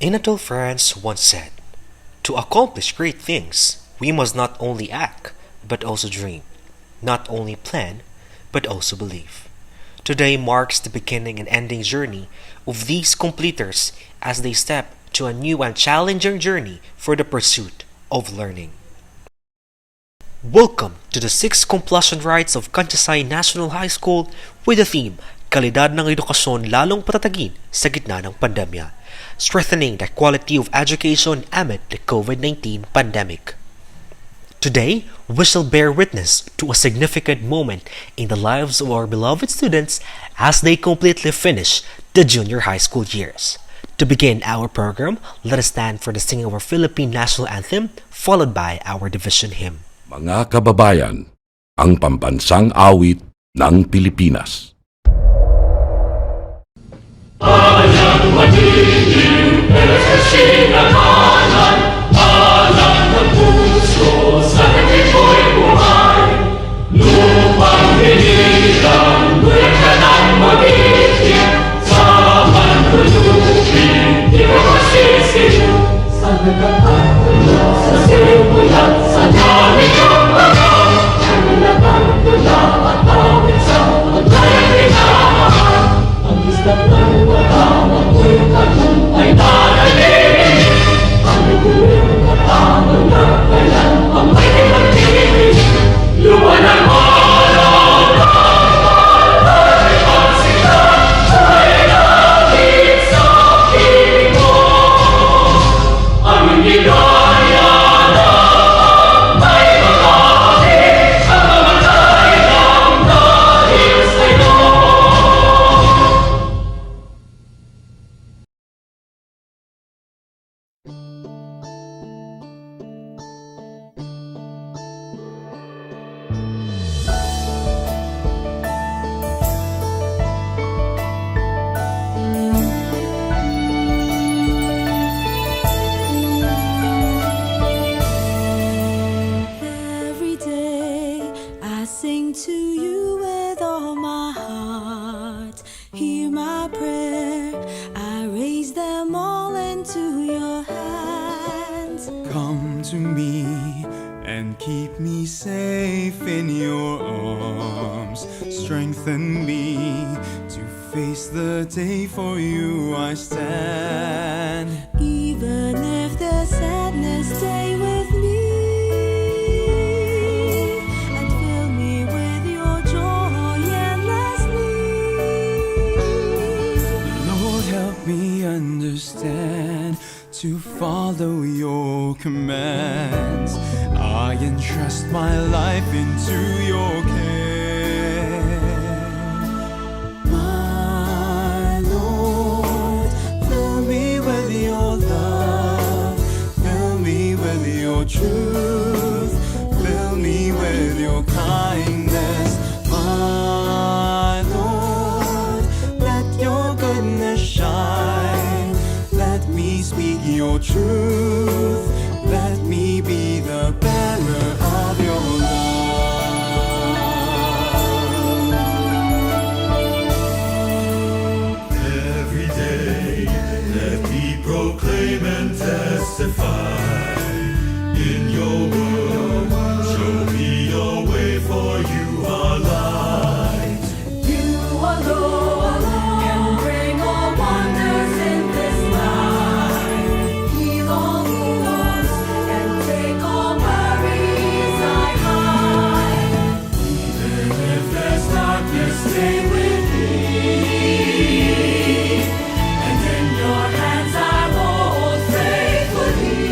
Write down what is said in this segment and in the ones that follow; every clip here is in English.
Anatole France once said, "To accomplish great things, we must not only act, but also dream, not only plan, but also believe." Today marks the beginning and ending journey of these completers as they step to a new and challenging journey for the pursuit of learning. Welcome to the 6th completion rites of Cantiasay National High School with the theme, Kalidad ng Edukasyon lalong patatagin sa gitna ng pandemya, strengthening the quality of education amid the COVID-19 pandemic. Today, we shall bear witness to a significant moment in the lives of our beloved students as they completely finish the junior high school years. To begin our program, let us stand for the singing of our Philippine National Anthem, followed by our division hymn. Mga kababayan, ang pambansang awit ng Pilipinas. Alam magiging pinagsasinagalan, alam ng puso sa nagtipo'y buhay. Lupang hinilang, bulan ka ng magiging, sa manlulupin, di mo masisiyo. Sa nagkakatula, sa simulat, sa dami ng mga, ang nagkakatula at awit sa paglayang hinahahal. Ang islang ng walang ako'y tagumpay na nalilig. Ang ikuling katamang na kailan ang may pinagtilig. Luwan ang araw ng alay ang sila ay langit sa piling mo. Ang ligaya na may makakit ang mamatay ng dahil sa'yo. Every day I sing to you with all my heart. Hear my prayer, I raise them all into your hands. Come to me and keep me safe in your arms. Strengthen me to face the day, for you I stand. Even if the sadness stay with me, and fill me with your joy endlessly. Lord, help me understand to follow your commands. I entrust my life into your care. My Lord, fill me with your love, fill me with your truth, fill me with your kindness. My Lord, let your goodness shine, let me speak your truth, let me be the bearer of your love. Every day, let me proclaim and testify in your word. Show me your way, for you are light. You alone can bring all wonders in this life. Heal all wounds and take all worries I hide. Even if there's darkness, stay with me. And in your hands I hold faithfully.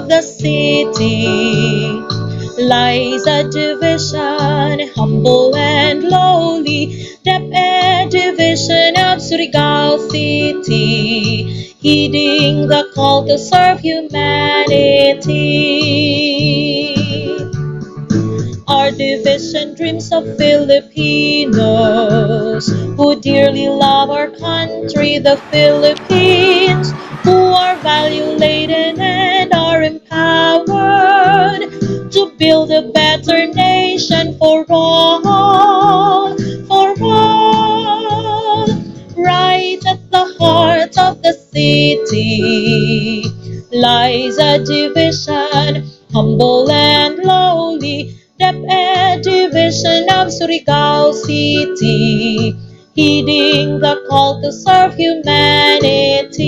the city lies a division, humble and lowly, DepEd division of Surigao City, heeding the call to serve humanity. Our division dreams of Filipinos who dearly love our country, the Philippines, who are value-laden and are empowered to build a better nation for all, for all. Right at the heart of the city lies a division, humble and lowly, DepEd division of Surigao City, heeding the call to serve humanity.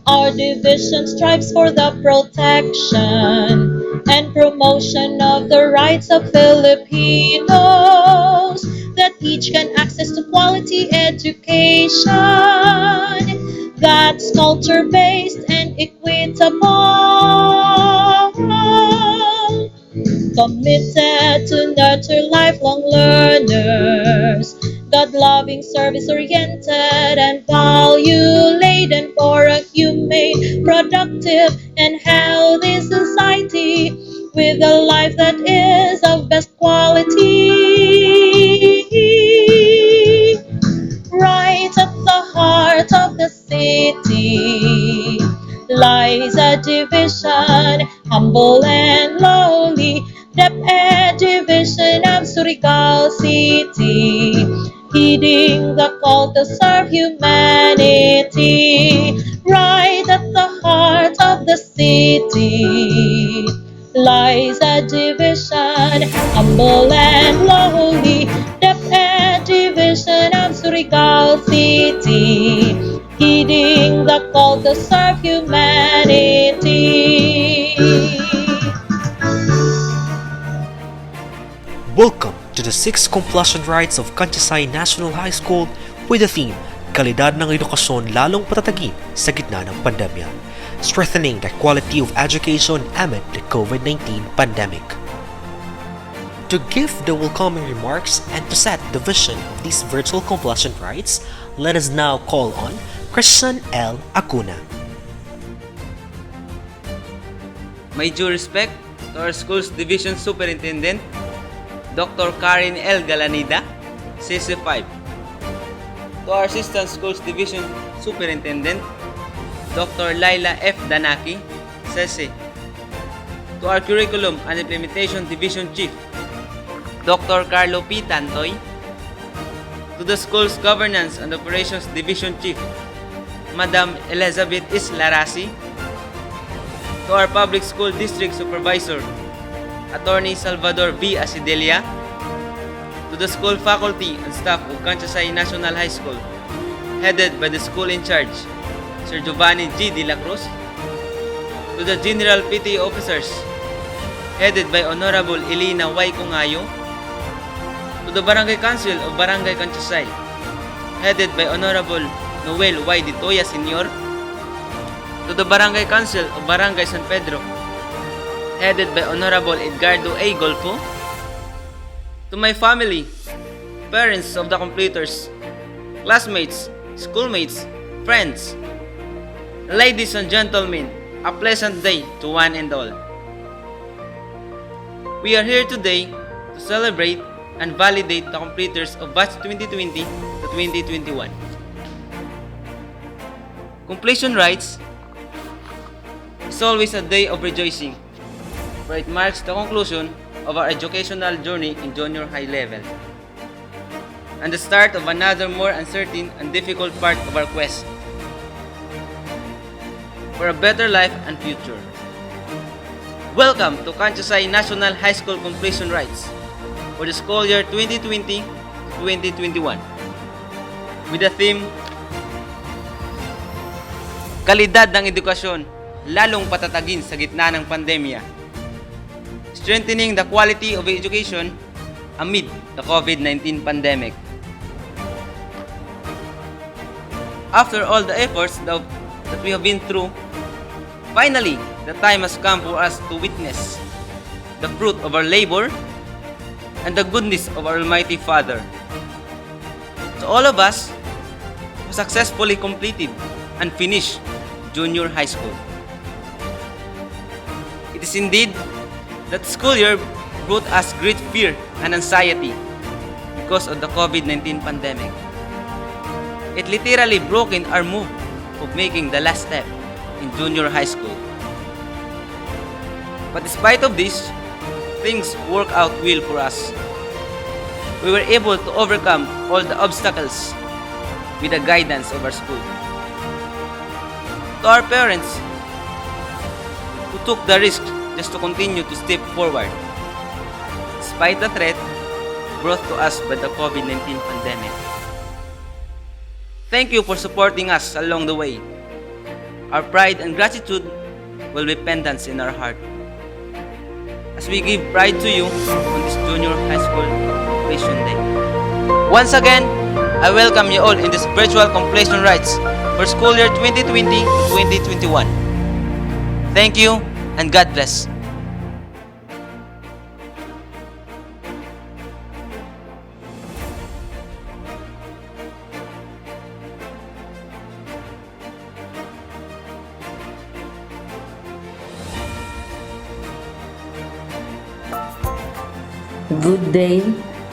Our division strives for the protection and promotion of the rights of Filipinos, that each can access to quality education that's culture-based and equitable, committed to nurture lifelong learners, God-loving, service-oriented, and value-laden for a humane, productive, and healthy society with a life that is of best quality. Right at the heart of the city lies a division, humble and lowly, DepEd division of Surigao City, heeding the call to serve humanity. Right at the heart of the city lies a division, humble and lowly, DepEd division of Surigao City, heeding the call to serve humanity. Welcome to the 6th Completion Rites of Cantiasay National High School with the theme, Kalidad ng Edukasyon lalong patatagin sa gitna ng pandemya, strengthening the quality of education amid the COVID-19 pandemic. To give the welcoming remarks and to set the vision of these virtual completion rites, let us now call on Christian L. Acuna. My due respect to our school's Division Superintendent, Dr. Karen L. Galanida, CC5. To our Assistant Schools Division Superintendent, Dr. Laila F. Danaki, CC. To our Curriculum and Implementation Division Chief, Dr. Carlo P. Tantoy. To the school's Governance and Operations Division Chief, Madam Elizabeth Islarasi. To our Public School District Supervisor, Attorney Salvador V. Asidelia. To the school faculty and staff of Cantiasay National High School, headed by the school in charge, Sir Giovanni G. De La Cruz. To the General PTA officers, headed by Honorable Elena Y. Congayo. To the Barangay Council of Barangay Cantiasay, headed by Honorable Noel Y. De Toya Sr. To the Barangay Council of Barangay San Pedro, headed by Honorable Edgardo A. Golfo. To my family, parents of the completers, classmates, schoolmates, friends, ladies and gentlemen, a pleasant day to one and all. We are here today to celebrate and validate the completers of batch 2020 to 2021. Completion rites is always a day of rejoicing, for it marks the conclusion of our educational journey in junior high level and the start of another more uncertain and difficult part of our quest for a better life and future. Welcome to Cantiasay National High School Completion Rites for the school year 2020-2021 with the theme, Kalidad ng Edukasyon lalong patatagin sa gitna ng pandemya, strengthening the quality of education amid the COVID-19 pandemic. After all the efforts that we have been through Finally, the time has come for us to witness the fruit of our labor and the goodness of our Almighty Father. To all of us who successfully completed and finished junior high school, it is indeed that school year brought us great fear and anxiety because of the COVID-19 pandemic. It literally broken our move of making the last step in junior high school. But despite of this, things work out well for us. We were able to overcome all the obstacles with the guidance of our school. To our parents who took the risk just to continue to step forward, despite the threat brought to us by the COVID-19 pandemic. Thank you for supporting us along the way. Our pride and gratitude will be pendants in our heart as we give pride to you on this junior high school completion day. Once again, I welcome you all in this virtual completion rites for school year 2020-2021. Thank you and God bless. Good day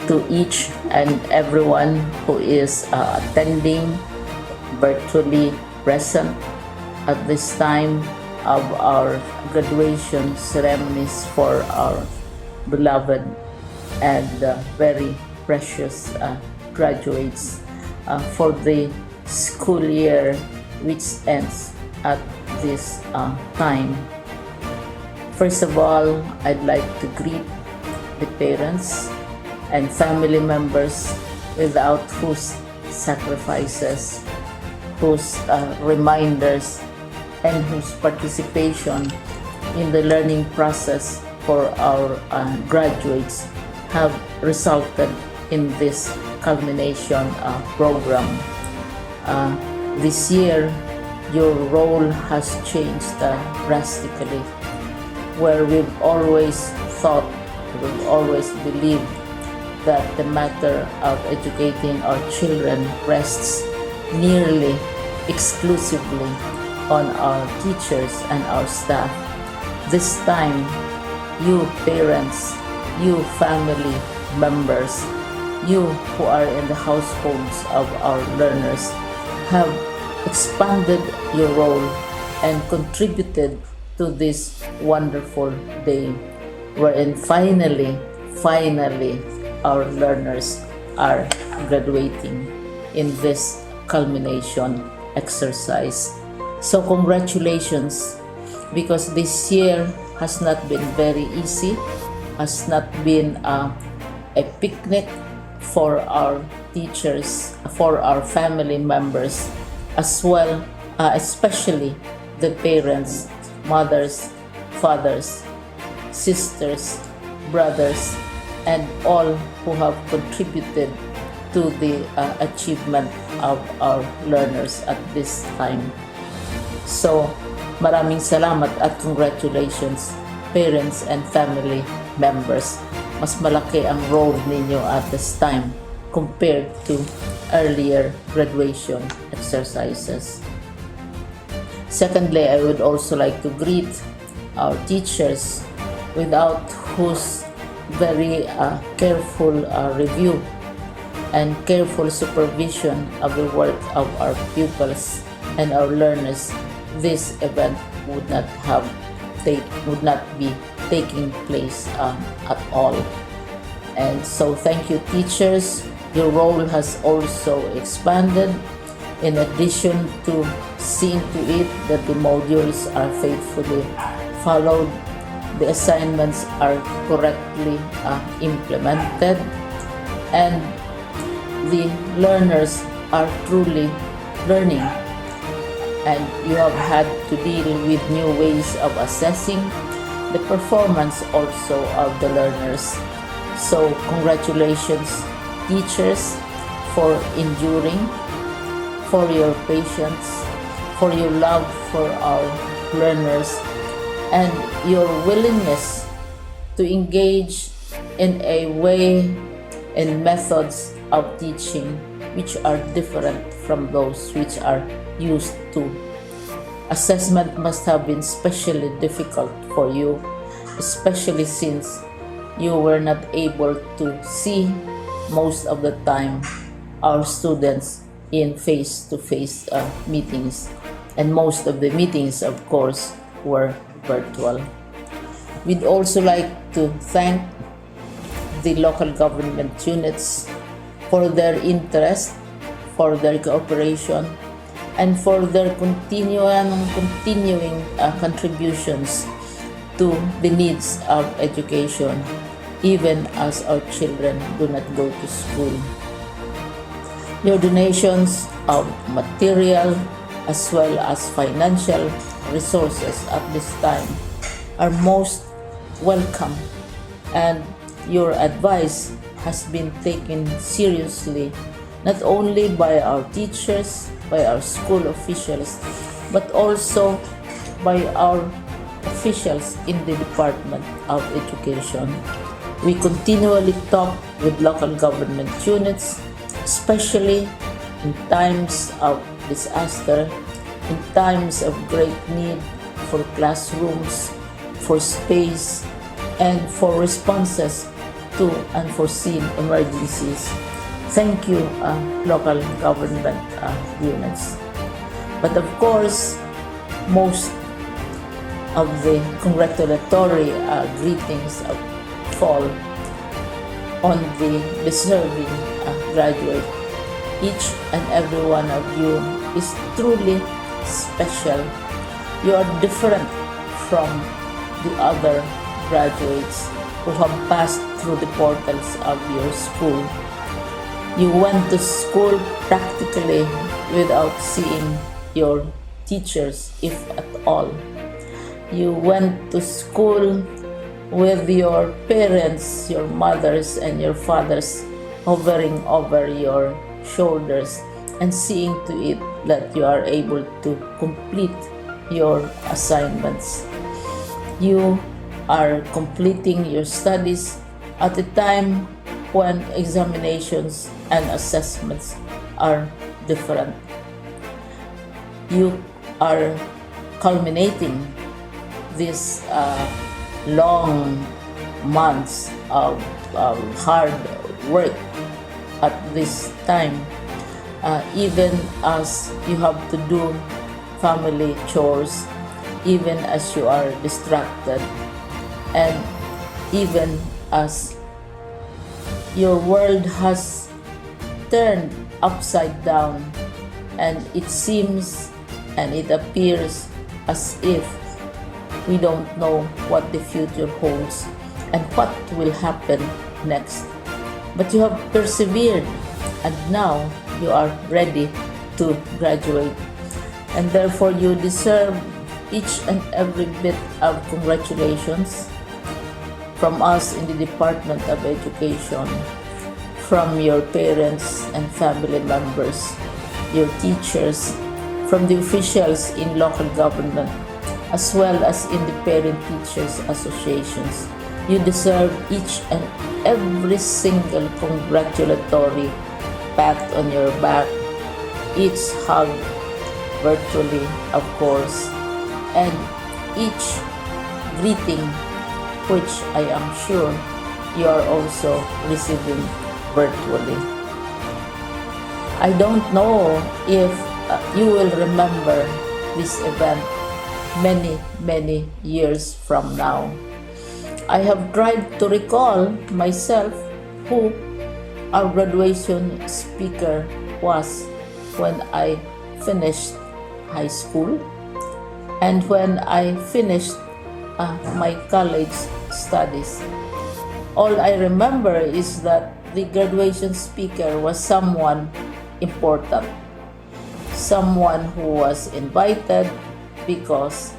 to each and everyone who is attending virtually present at this time of our graduation ceremonies for our beloved and very precious graduates for the school year which ends at this time. First of all, I'd like to greet the parents and family members without whose sacrifices, whose reminders, and whose participation in the learning process for our graduates have resulted in this culmination program. This year, your role has changed drastically, where we've always thought, we've always believed that the matter of educating our children rests nearly exclusively on our teachers and our staff. This time, you parents, you family members, you who are in the households of our learners have expanded your role and contributed to this wonderful day wherein finally our learners are graduating in this culmination exercise. So congratulations, because this year has not been very easy, has not been a picnic for our teachers, for our family members, as well, especially the parents, mothers, fathers, sisters, brothers, and all who have contributed to the achievement of our learners at this time. So, maraming salamat at congratulations, parents and family members. Mas malaki ang role ninyo at this time compared to earlier graduation exercises. Secondly, I would also like to greet our teachers, without whose very careful review and careful supervision of the work of our pupils and our learners, this event would not be taking place at all. And so thank you, teachers. Your role has also expanded, in addition to seeing to it that the modules are faithfully followed, the assignments are correctly implemented, and the learners are truly learning. And you have had to deal with new ways of assessing the performance also of the learners. So congratulations, teachers, for enduring, for your patience, for your love for our learners, and your willingness to engage in a way and methods of teaching which are different from those which are used to. Assessment must have been especially difficult for you, especially since you were not able to see most of the time our students in face-to-face meetings, and most of the meetings, of course, were virtual. We'd also like to thank the local government units for their interest, for their cooperation, and for their continuing contributions to the needs of education, even as our children do not go to school. Your donations of material as well as financial resources at this time are most welcome, and your advice has been taken seriously not only by our teachers, by our school officials, but also by our officials in the Department of Education. We continually talk with local government units, especially in times of disaster, in times of great need for classrooms, for space, and for responses to unforeseen emergencies. Thank you, local government units. But of course, most of the congratulatory greetings fall on the deserving graduate. Each and every one of you is truly special. You are different from the other graduates who have passed through the portals of your school. You went to school practically without seeing your teachers, if at all. You went to school with your parents, your mothers, and your fathers hovering over your shoulders and seeing to it that you are able to complete your assignments. You are completing your studies at a time when examinations and assessments are different. You are culminating these long months of hard work at this time, even as you have to do family chores, even as you are distracted, and even as your world has turned upside down, and it seems and it appears as if we don't know what the future holds and what will happen next. But you have persevered, and now you are ready to graduate, and therefore you deserve each and every bit of congratulations from us in the Department of Education, from your parents and family members, your teachers, from the officials in local government, as well as in the parent teachers associations. You deserve each and every single congratulatory pat on your back, each hug, virtually of course, and each greeting which I am sure you are also receiving virtually. I don't know if you will remember this event many years from now. I have tried to recall myself who our graduation speaker was when I finished high school and when I finished my college studies. All I remember is that the graduation speaker was someone important, someone who was invited because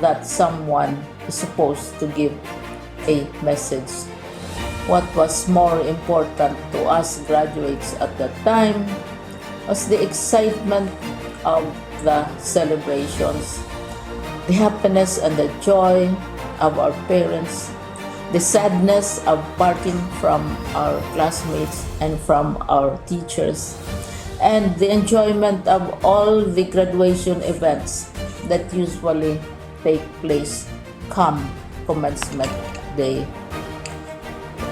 that someone is supposed to give a message. What was more important to us graduates at that time was the excitement of the celebrations, the happiness and the joy of our parents, the sadness of parting from our classmates and from our teachers, and the enjoyment of all the graduation events that usually take place come commencement day.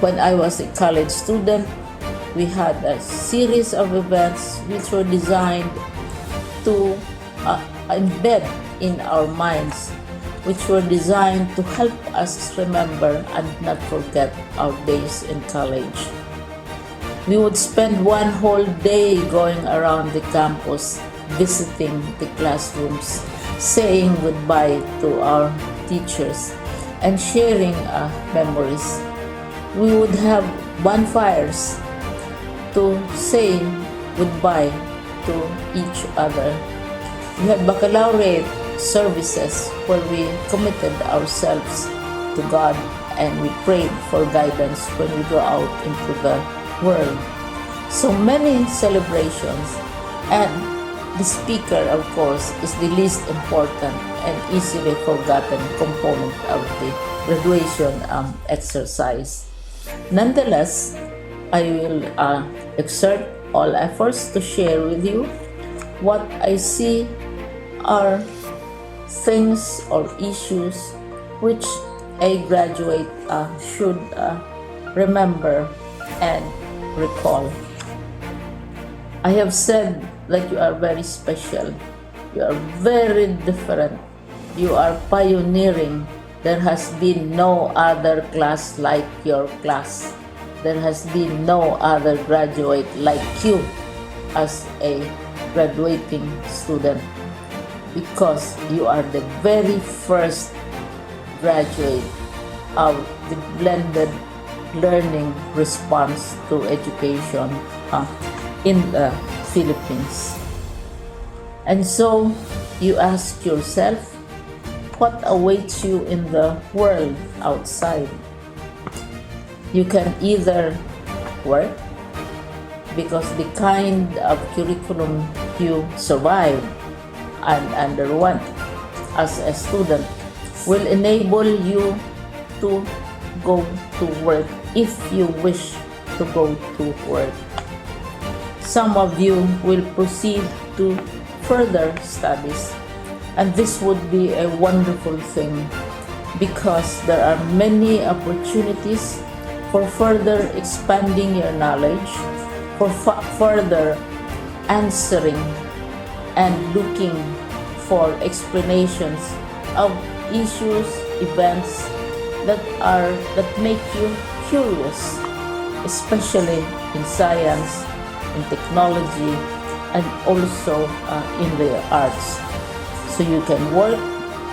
When I was a college student, we had a series of events which were designed to embed in our minds, which were designed to help us remember and not forget our days in college. We would spend one whole day going around the campus, visiting the classrooms, saying goodbye to our teachers, and sharing memories. We would have bonfires to say goodbye to each other. We had baccalaureate services where we committed ourselves to God and we prayed for guidance when we go out into the world. So many celebrations, and the speaker, of course, is the least important and easily forgotten component of the graduation exercise. Nonetheless, I will exert all efforts to share with you what I see are things or issues which a graduate should remember and recall. I have said that you are very special. You are very different. You are pioneering. There has been no other class like your class. There has been no other graduate like you as a graduating student, because you are the very first graduate of the blended learning response to education in the Philippines. And so you ask yourself, what awaits you in the world outside? You can either work, because the kind of curriculum you survive and underwent as a student will enable you to go to work if you wish to go to work. Some of you will proceed to further studies, and this would be a wonderful thing because there are many opportunities for further expanding your knowledge, for further answering and looking for explanations of issues, events that make you curious, especially in science, in technology, and also in the arts. So you can work,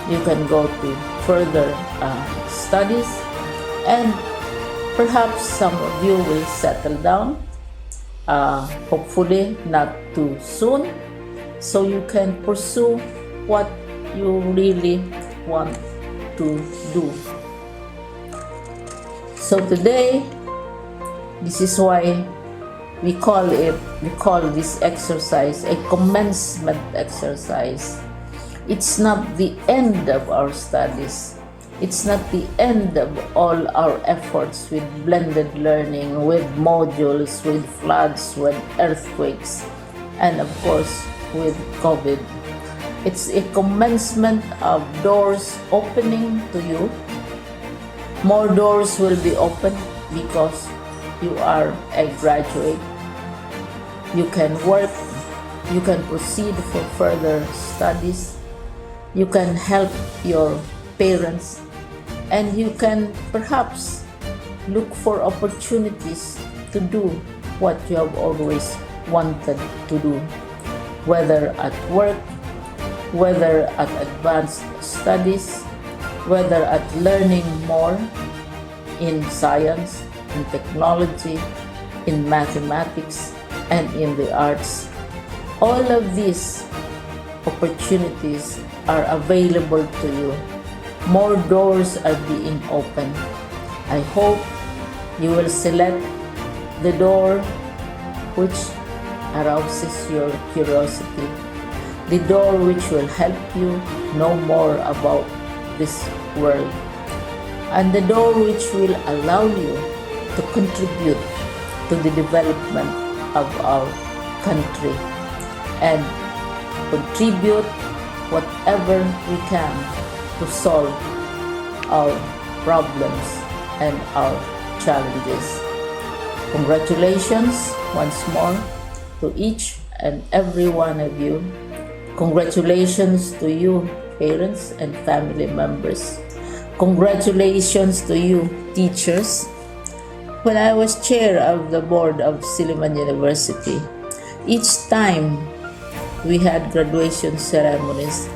you can go to further studies, and perhaps some of you will settle down, hopefully not too soon, so you can pursue what you really want to do. So today, this is why we call this exercise a commencement exercise. It's not the end of our studies. It's not the end of all our efforts with blended learning, with modules, with floods, with earthquakes, and of course with COVID. It's a commencement of doors opening to you. More doors will be opened because you are a graduate. You can work, you can proceed for further studies, you can help your parents, and you can perhaps look for opportunities to do what you have always wanted to do, whether at work, whether at advanced studies, whether at learning more in science, in technology, in mathematics, and in the arts. All of these opportunities are available to you. More doors are being opened. I hope you will select the door which arouses your curiosity, the door which will help you know more about this world, and the door which will allow you to contribute to the development of our country and contribute whatever we can to solve our problems and our challenges. Congratulations once more to each and every one of you. Congratulations to you, parents and family members. Congratulations to you, teachers. When I was chair of the board of Silliman University, each time we had graduation ceremonies,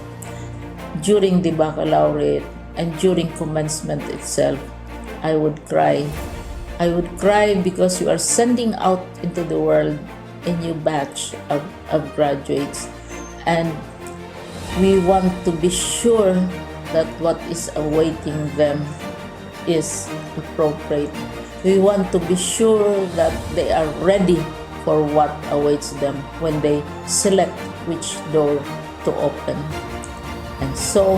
during the baccalaureate and during commencement itself, I would cry. I would cry because you are sending out into the world a new batch of graduates, and we want to be sure that what is awaiting them is appropriate. We want to be sure that they are ready for what awaits them when they select which door to open. And so,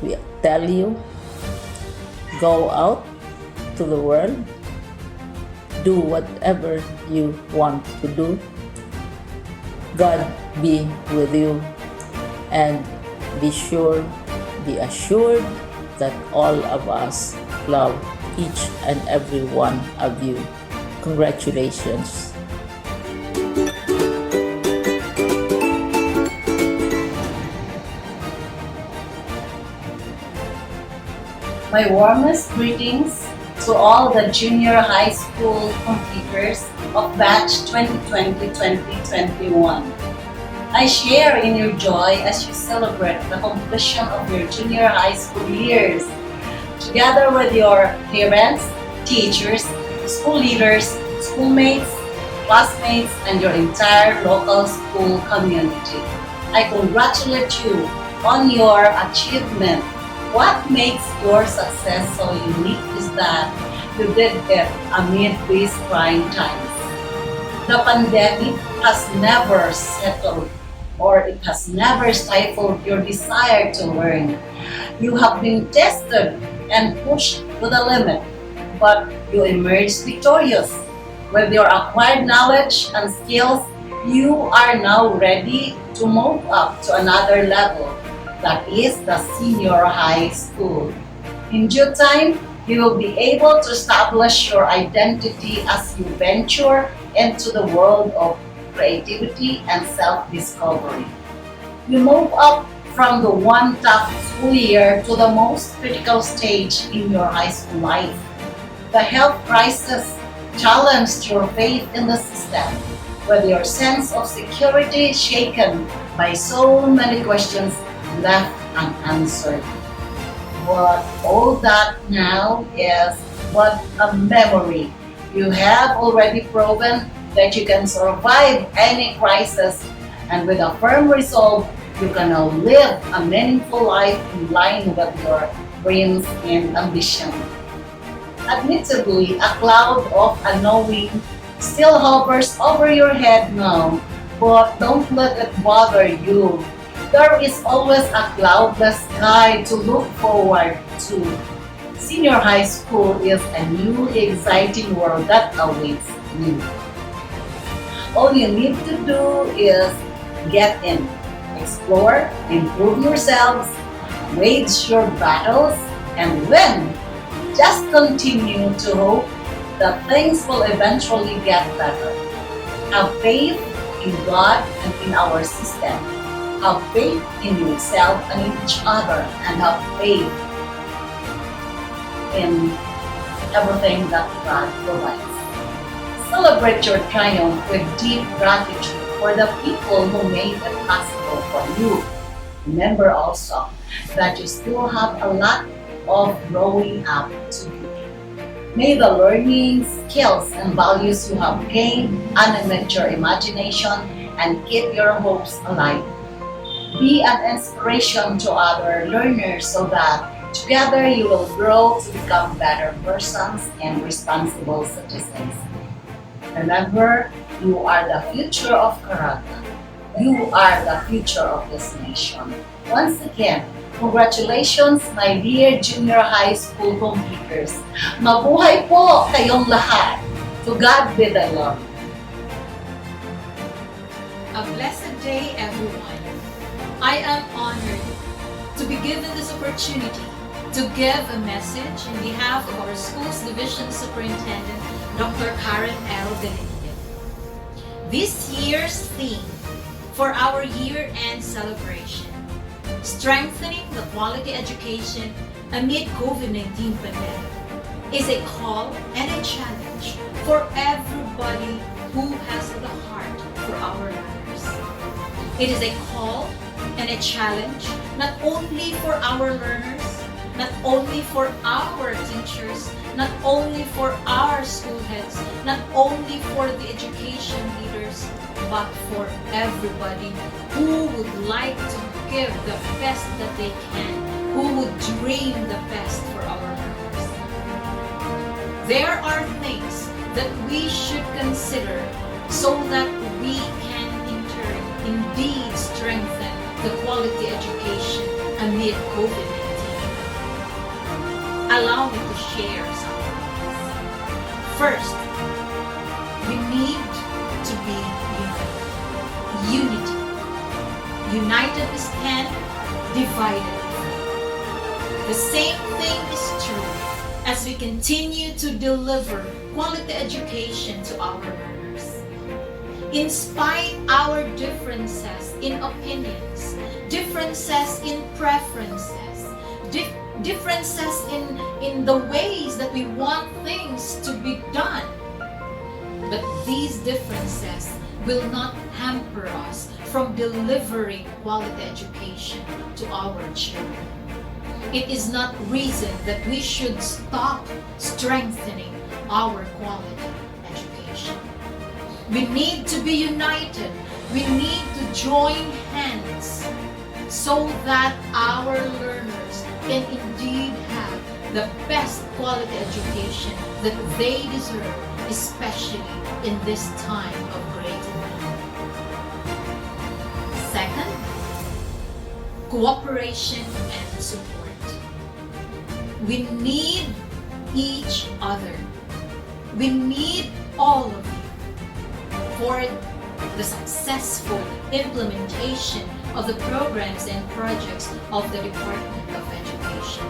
we tell you, go out to the world, do whatever you want to do. God be with you, and be assured that all of us love each and every one of you. Congratulations. My warmest greetings to all the junior high school completers of batch 2020-2021. I share in your joy as you celebrate the completion of your junior high school years, together with your parents, teachers, school leaders, schoolmates, classmates, and your entire local school community. I congratulate you on your achievement. What makes your success so unique is that you did it amid these trying times. The pandemic has never settled, or it has never stifled your desire to learn. You have been tested and pushed to the limit, but you emerged victorious. With your acquired knowledge and skills, you are now ready to move up to another level, that is the senior high school. In due time, you will be able to establish your identity as you venture into the world of creativity and self-discovery. You move up from the one tough school year to the most critical stage in your high school life. The health crisis challenged your faith in the system, with your sense of security shaken by so many questions left unanswered. But all that now is but a memory. You have already proven that you can survive any crisis, and with a firm resolve, you can now live a meaningful life in line with your dreams and ambition. Admittedly, a cloud of unknowing still hovers over your head now, but don't let it bother you. There is always a cloudless sky to look forward to. Senior high school is a new, exciting world that awaits you. All you need to do is get in, explore, improve yourselves, wage your battles, and win. Just continue to hope that things will eventually get better. Have faith in God and in our system. Have faith in yourself and in each other, and have faith in everything that God provides. Celebrate your triumph with deep gratitude for the people who made it possible for you. Remember also that you still have a lot of growing up to do. May the learning, skills, and values you have gained animate your imagination and keep your hopes alive. Be an inspiration to other learners so that together you will grow to become better persons and responsible citizens. Remember, you are the future of Karata. You are the future of this nation. Once again, congratulations, my dear junior high school completers. Mabuhay po kayong lahat. To God be the glory. A blessed day, everyone. I am honored to be given this opportunity to give a message in behalf of our school's division superintendent, Dr. Karen L. Galinga. This year's theme for our year-end celebration, strengthening the quality education amid COVID-19 pandemic, is a call and a challenge for everybody who has the heart for our learners. It is a call and a challenge not only for our learners, not only for our teachers, not only for our school heads, not only for the education leaders, but for everybody who would like to give the best that they can, who would dream the best for our learners. There are things that we should consider so that we can in turn indeed strengthen the quality education amid COVID-19. Allow me to share some things. First, we need to be united. Unity. United we stand, divided we fall. The same thing is true as we continue to deliver quality education to our learners. In spite our differences in opinions, differences in preferences, differences in the ways that we want things to be done. But these differences will not hamper us from delivering quality education to our children. It is not reason that we should stop strengthening our quality education. We need to be united. We need to join hands so that our learners can indeed have the best quality education that they deserve, especially in this time of great need. Second, cooperation and support. We need each other. We need all of you for the successful implementation of the programs and projects of the Department of Education.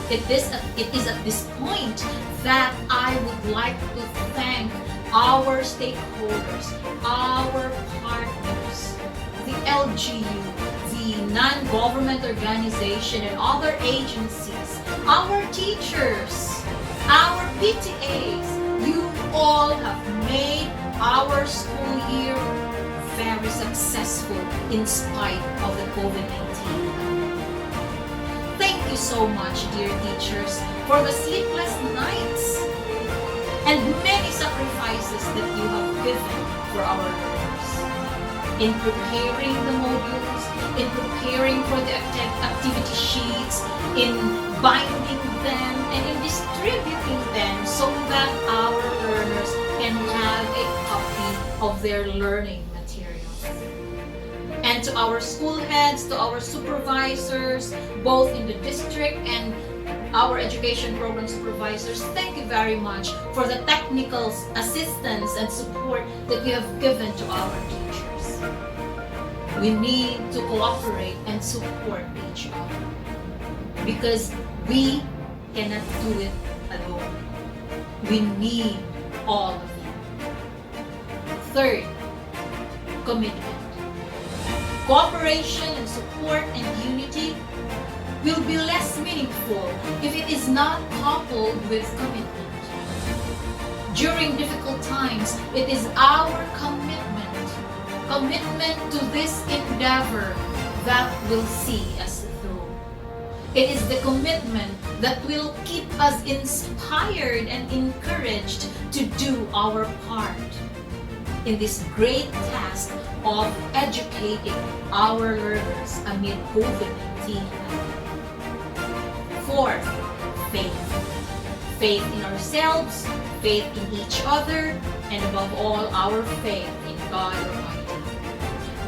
It is at this point that I would like to thank our stakeholders, our partners, the LGU, the non-government organization and other agencies, our teachers, our PTAs. You all have made our school year very successful in spite of the COVID-19. Thank you so much, dear teachers, for the sleepless nights and many sacrifices that you have given for our learners. In preparing the modules, in preparing for the activity sheets, in binding them, and in distributing them so that our learners can have a copy of their learning materials. And to our school heads, to our supervisors, both in the district and our education program supervisors, thank you very much for the technical assistance and support that you have given to our teachers. We need to cooperate and support each other because we cannot do it alone. We need all of you. Third, commitment. Cooperation and support and unity will be less meaningful if it is not coupled with commitment. During difficult times, it is our commitment to this endeavor that will see us through. It is the commitment that will keep us inspired and encouraged to do our part in this great task of educating our learners amid COVID-19. Fourth, faith. Faith in ourselves, faith in each other, and above all, our faith in God Almighty.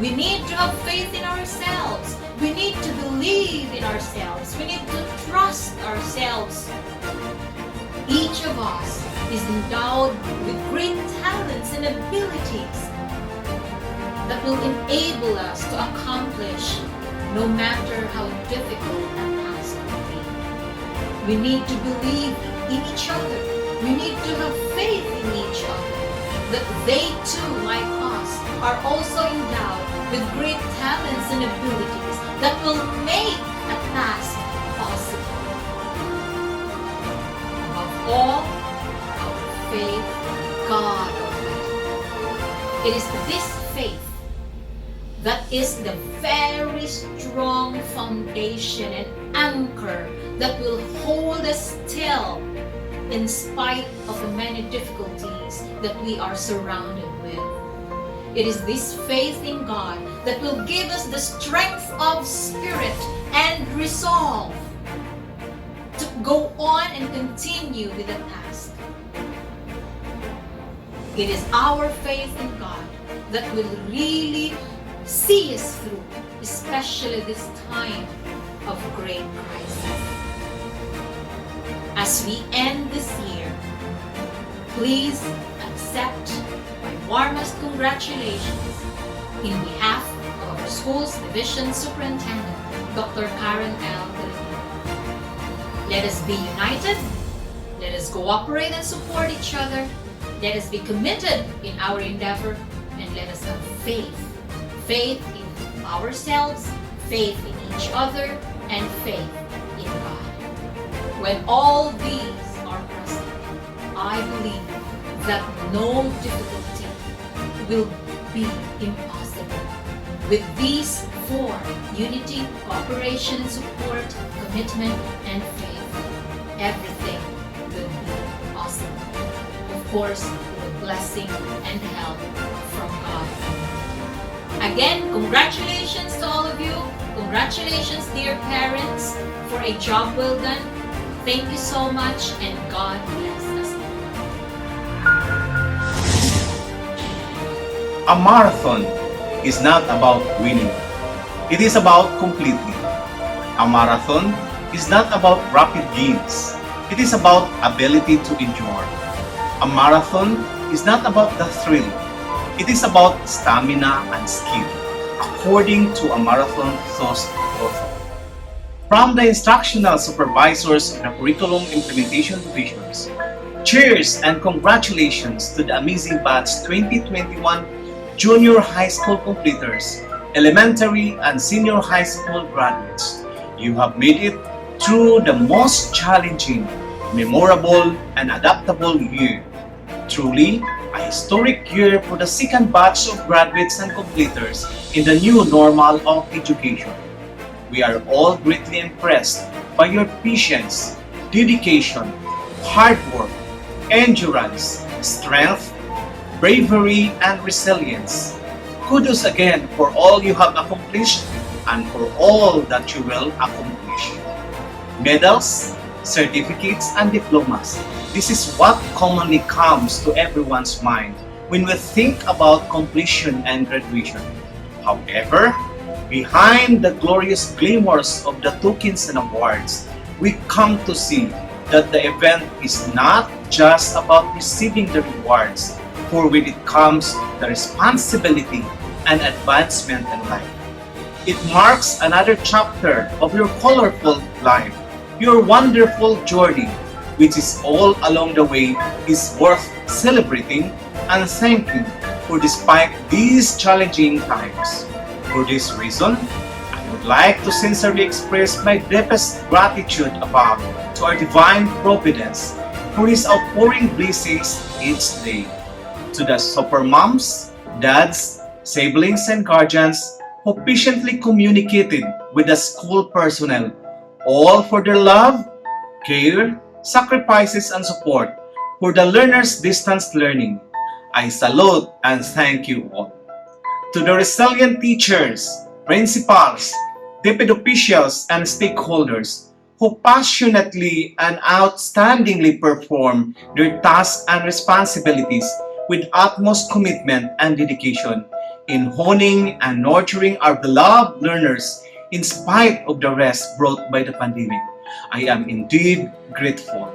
We need to have faith in ourselves. We need to believe in ourselves. We need to trust ourselves. Each of us is endowed with great talents and abilities that will enable us to accomplish no matter how difficult that task will be. We need to believe in each other. We need to have faith in each other, that they too, like us, are also endowed with great talents and abilities that will make a task possible. Above all, our faith in God Almighty. It is this faith that is the very strong foundation and anchor that will hold us still in spite of the many difficulties that we are surrounded with. It is this faith in God that will give us the strength of spirit and resolve to go on and continue with the task. It is our faith in God that will really see us through, especially this time of great crisis. As we end this year, please accept my warmest congratulations in behalf of our school's Division Superintendent, Dr. Karen L. Let us be united, let us cooperate and support each other, let us be committed in our endeavor, and let us have faith. Faith in ourselves, faith in each other, and faith in God. When all these are present, I believe that no difficulty will be impossible. With these four, unity, cooperation, support, commitment, and faith, everything will be possible. Of course, with the blessing and help from God. Again, congratulations to all of you. Congratulations, dear parents, for a job well done. Thank you so much, and God bless us. A marathon is not about winning. It is about completing. A marathon is not about rapid gains. It is about ability to endure. A marathon is not about the thrill. It is about stamina and skill, according to a marathon thirst author. From the instructional supervisors of the Curriculum Implementation Divisions, cheers and congratulations to the amazing batch 2021 junior high school completers, elementary and senior high school graduates. You have made it through the most challenging, memorable, and adaptable year. Truly, a historic year for the second batch of graduates and completers in the new normal of education. We are all greatly impressed by your patience, dedication, hard work, endurance, strength, bravery, and resilience. Kudos again for all you have accomplished and for all that you will accomplish. Medals, certificates, and diplomas. This is what commonly comes to everyone's mind when we think about completion and graduation. However, behind the glorious glamours of the tokens and awards, we come to see that the event is not just about receiving the rewards, for when it comes the responsibility and advancement in life. It marks another chapter of your colorful life, your wonderful journey, which is all along the way is worth celebrating and thanking for despite these challenging times. For this reason, I would like to sincerely express my deepest gratitude above to our divine providence for His outpouring blessings each day. To the super moms, dads, siblings, and guardians who patiently communicated with the school personnel, all for their love, care, sacrifices, and support for the learners' distance learning. I salute and thank you all. To the resilient teachers, principals, deputy officials, and stakeholders who passionately and outstandingly perform their tasks and responsibilities with utmost commitment and dedication, in honing and nurturing our beloved learners in spite of the rest brought by the pandemic. I am indeed grateful.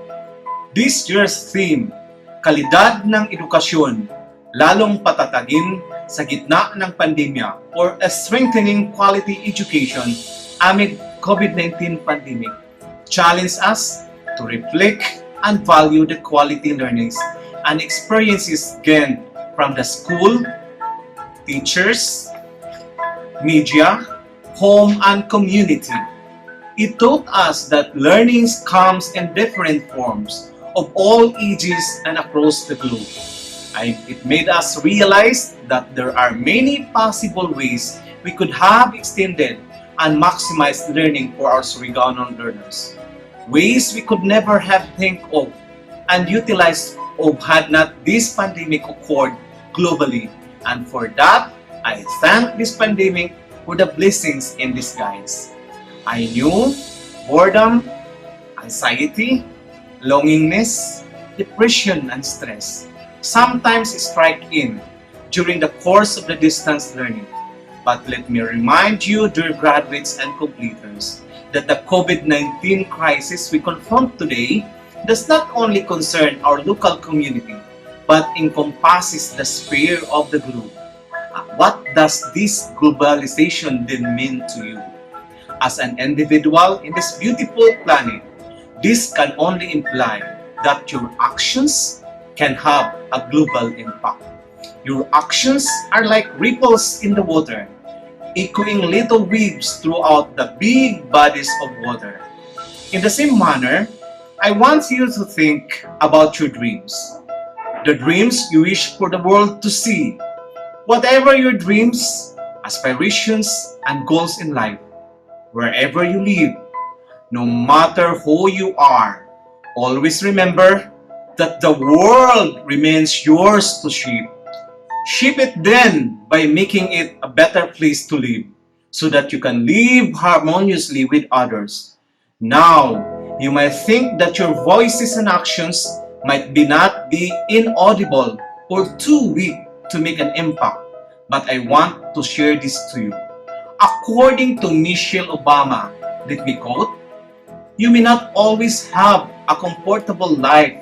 This year's theme, Kalidad ng Edukasyon, lalong patatagin sa gitna ng pandemya or a strengthening quality education amid COVID-19 pandemic, challenge us to reflect and value the quality learnings and experiences gained from the school, teachers, media, home, and community. It taught us that learning comes in different forms of all ages and across the globe. It made us realize that there are many possible ways we could have extended and maximized learning for our Surigao learners. Ways we could never have think of and utilized of had not this pandemic occurred globally. And for that, I thank this pandemic for the blessings in disguise. I knew boredom, anxiety, loneliness, depression, and stress sometimes strike in during the course of the distance learning. But let me remind you, dear graduates and completers, that the COVID-19 crisis we confront today does not only concern our local community, but encompasses the sphere of the globe. What does this globalization then mean to you? As an individual in this beautiful planet, this can only imply that your actions can have a global impact. Your actions are like ripples in the water, echoing little waves throughout the big bodies of water. In the same manner, I want you to think about your dreams. The dreams you wish for the world to see. Whatever your dreams, aspirations, and goals in life, wherever you live, no matter who you are, always remember that the world remains yours to shape. Shape it then by making it a better place to live, so that you can live harmoniously with others. Now, you might think that your voices and actions might not be inaudible or too weak to make an impact, but I want to share this to you. According to Michelle Obama, let me quote, "You may not always have a comfortable life,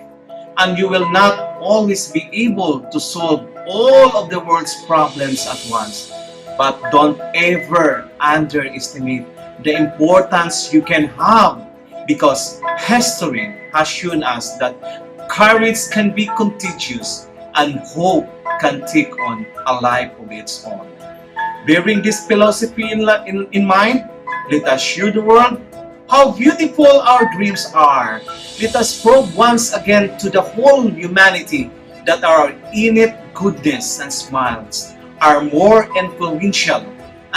and you will not always be able to solve all of the world's problems at once. But don't ever underestimate the importance you can have, because history has shown us that courage can be contagious and hope can take on a life of its own." Bearing this philosophy in mind, let us show the world how beautiful our dreams are. Let us prove once again to the whole humanity that our innate goodness and smiles are more influential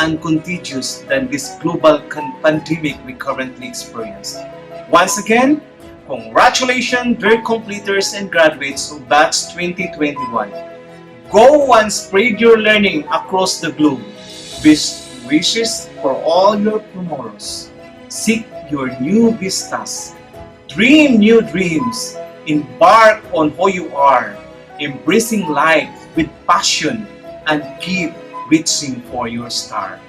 and contagious than this global pandemic we currently experience. Once again, congratulations, dear completers and graduates of Batch 2021. Go and spread your learning across the globe. Best wishes for all your tomorrows. Seek your new vistas. Dream new dreams. Embark on who you are, embracing life with passion, and keep reaching for your star.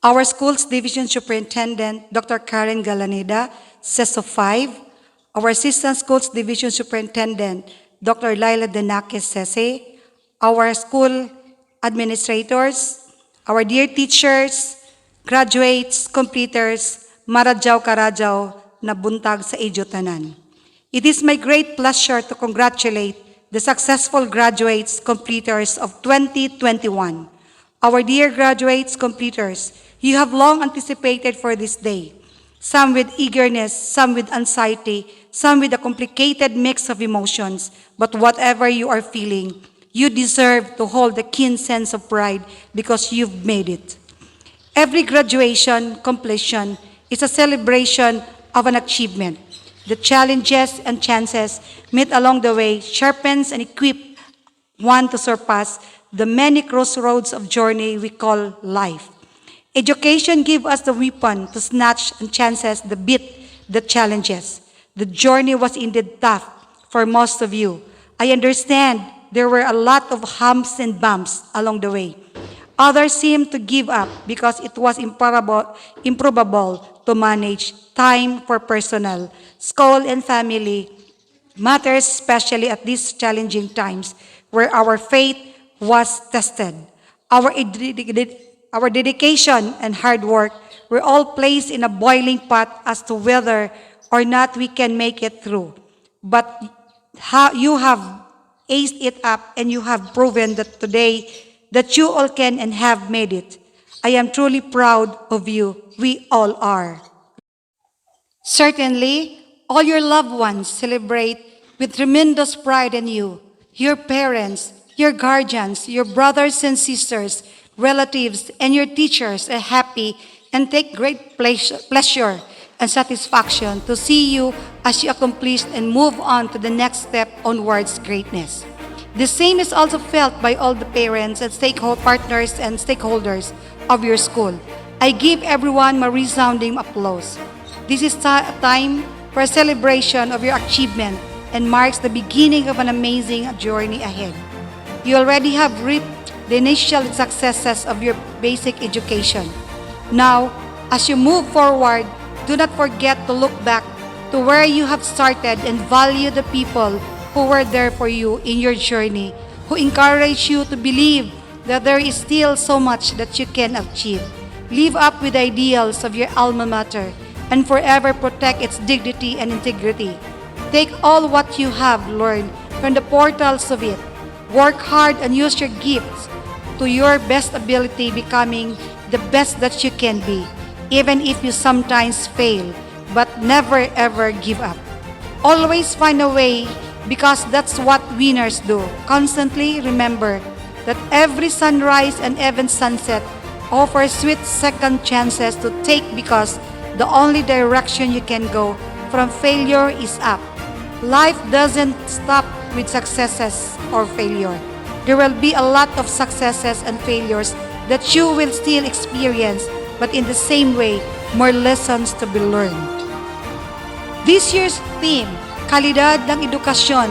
Our school's division superintendent, Dr. Karen Galanida, CESO 5. Our assistant schools division superintendent, Dr. Laila Denakes Sese. Our school administrators, our dear teachers, graduates, completers, maradyaw karadyaw na buntag sa inyo tanan. It is my great pleasure to congratulate the successful graduates, completers of 2021. Our dear graduates, completers, you have long anticipated for this day. Some with eagerness, some with anxiety, some with a complicated mix of emotions. But whatever you are feeling, you deserve to hold a keen sense of pride because you've made it. Every graduation, completion is a celebration of an achievement. The challenges and chances met along the way sharpens and equip one to surpass the many crossroads of journey we call life. Education gives us the weapon to snatch and chances the beat the challenges. The journey was indeed tough for most of you. I understand there were a lot of humps and bumps along the way. Others seemed to give up because it was improbable to manage time for personal, school, and family matters, especially at these challenging times where our faith was tested. Our dedication and hard work were all placed in a boiling pot as to whether or not we can make it through. But you have aced it up and you have proven that today that you all can and have made it. I am truly proud of you. We all are. Certainly, all your loved ones celebrate with tremendous pride in you, your parents, your guardians, your brothers and sisters, relatives, and your teachers are happy and take great pleasure and satisfaction to see you as you accomplish and move on to the next step onwards greatness. The same is also felt by all the parents and partners and stakeholders of your school. I give everyone my resounding applause. This is a time for a celebration of your achievement and marks the beginning of an amazing journey ahead. You already have reaped the initial successes of your basic education. Now, as you move forward, do not forget to look back to where you have started and value the people who were there for you in your journey, who encourage you to believe that there is still so much that you can achieve. Live up with the ideals of your alma mater and forever protect its dignity and integrity. Take all what you have learned from the portals of it. Work hard and use your gifts to your best ability, becoming the best that you can be, even if you sometimes fail, but never ever give up. Always find a way because that's what winners do. Constantly remember that every sunrise and every sunset offers sweet second chances to take because the only direction you can go from failure is up. Life doesn't stop with successes or failure. There will be a lot of successes and failures that you will still experience, but in the same way, more lessons to be learned. This year's theme, Kalidad ng Edukasyon,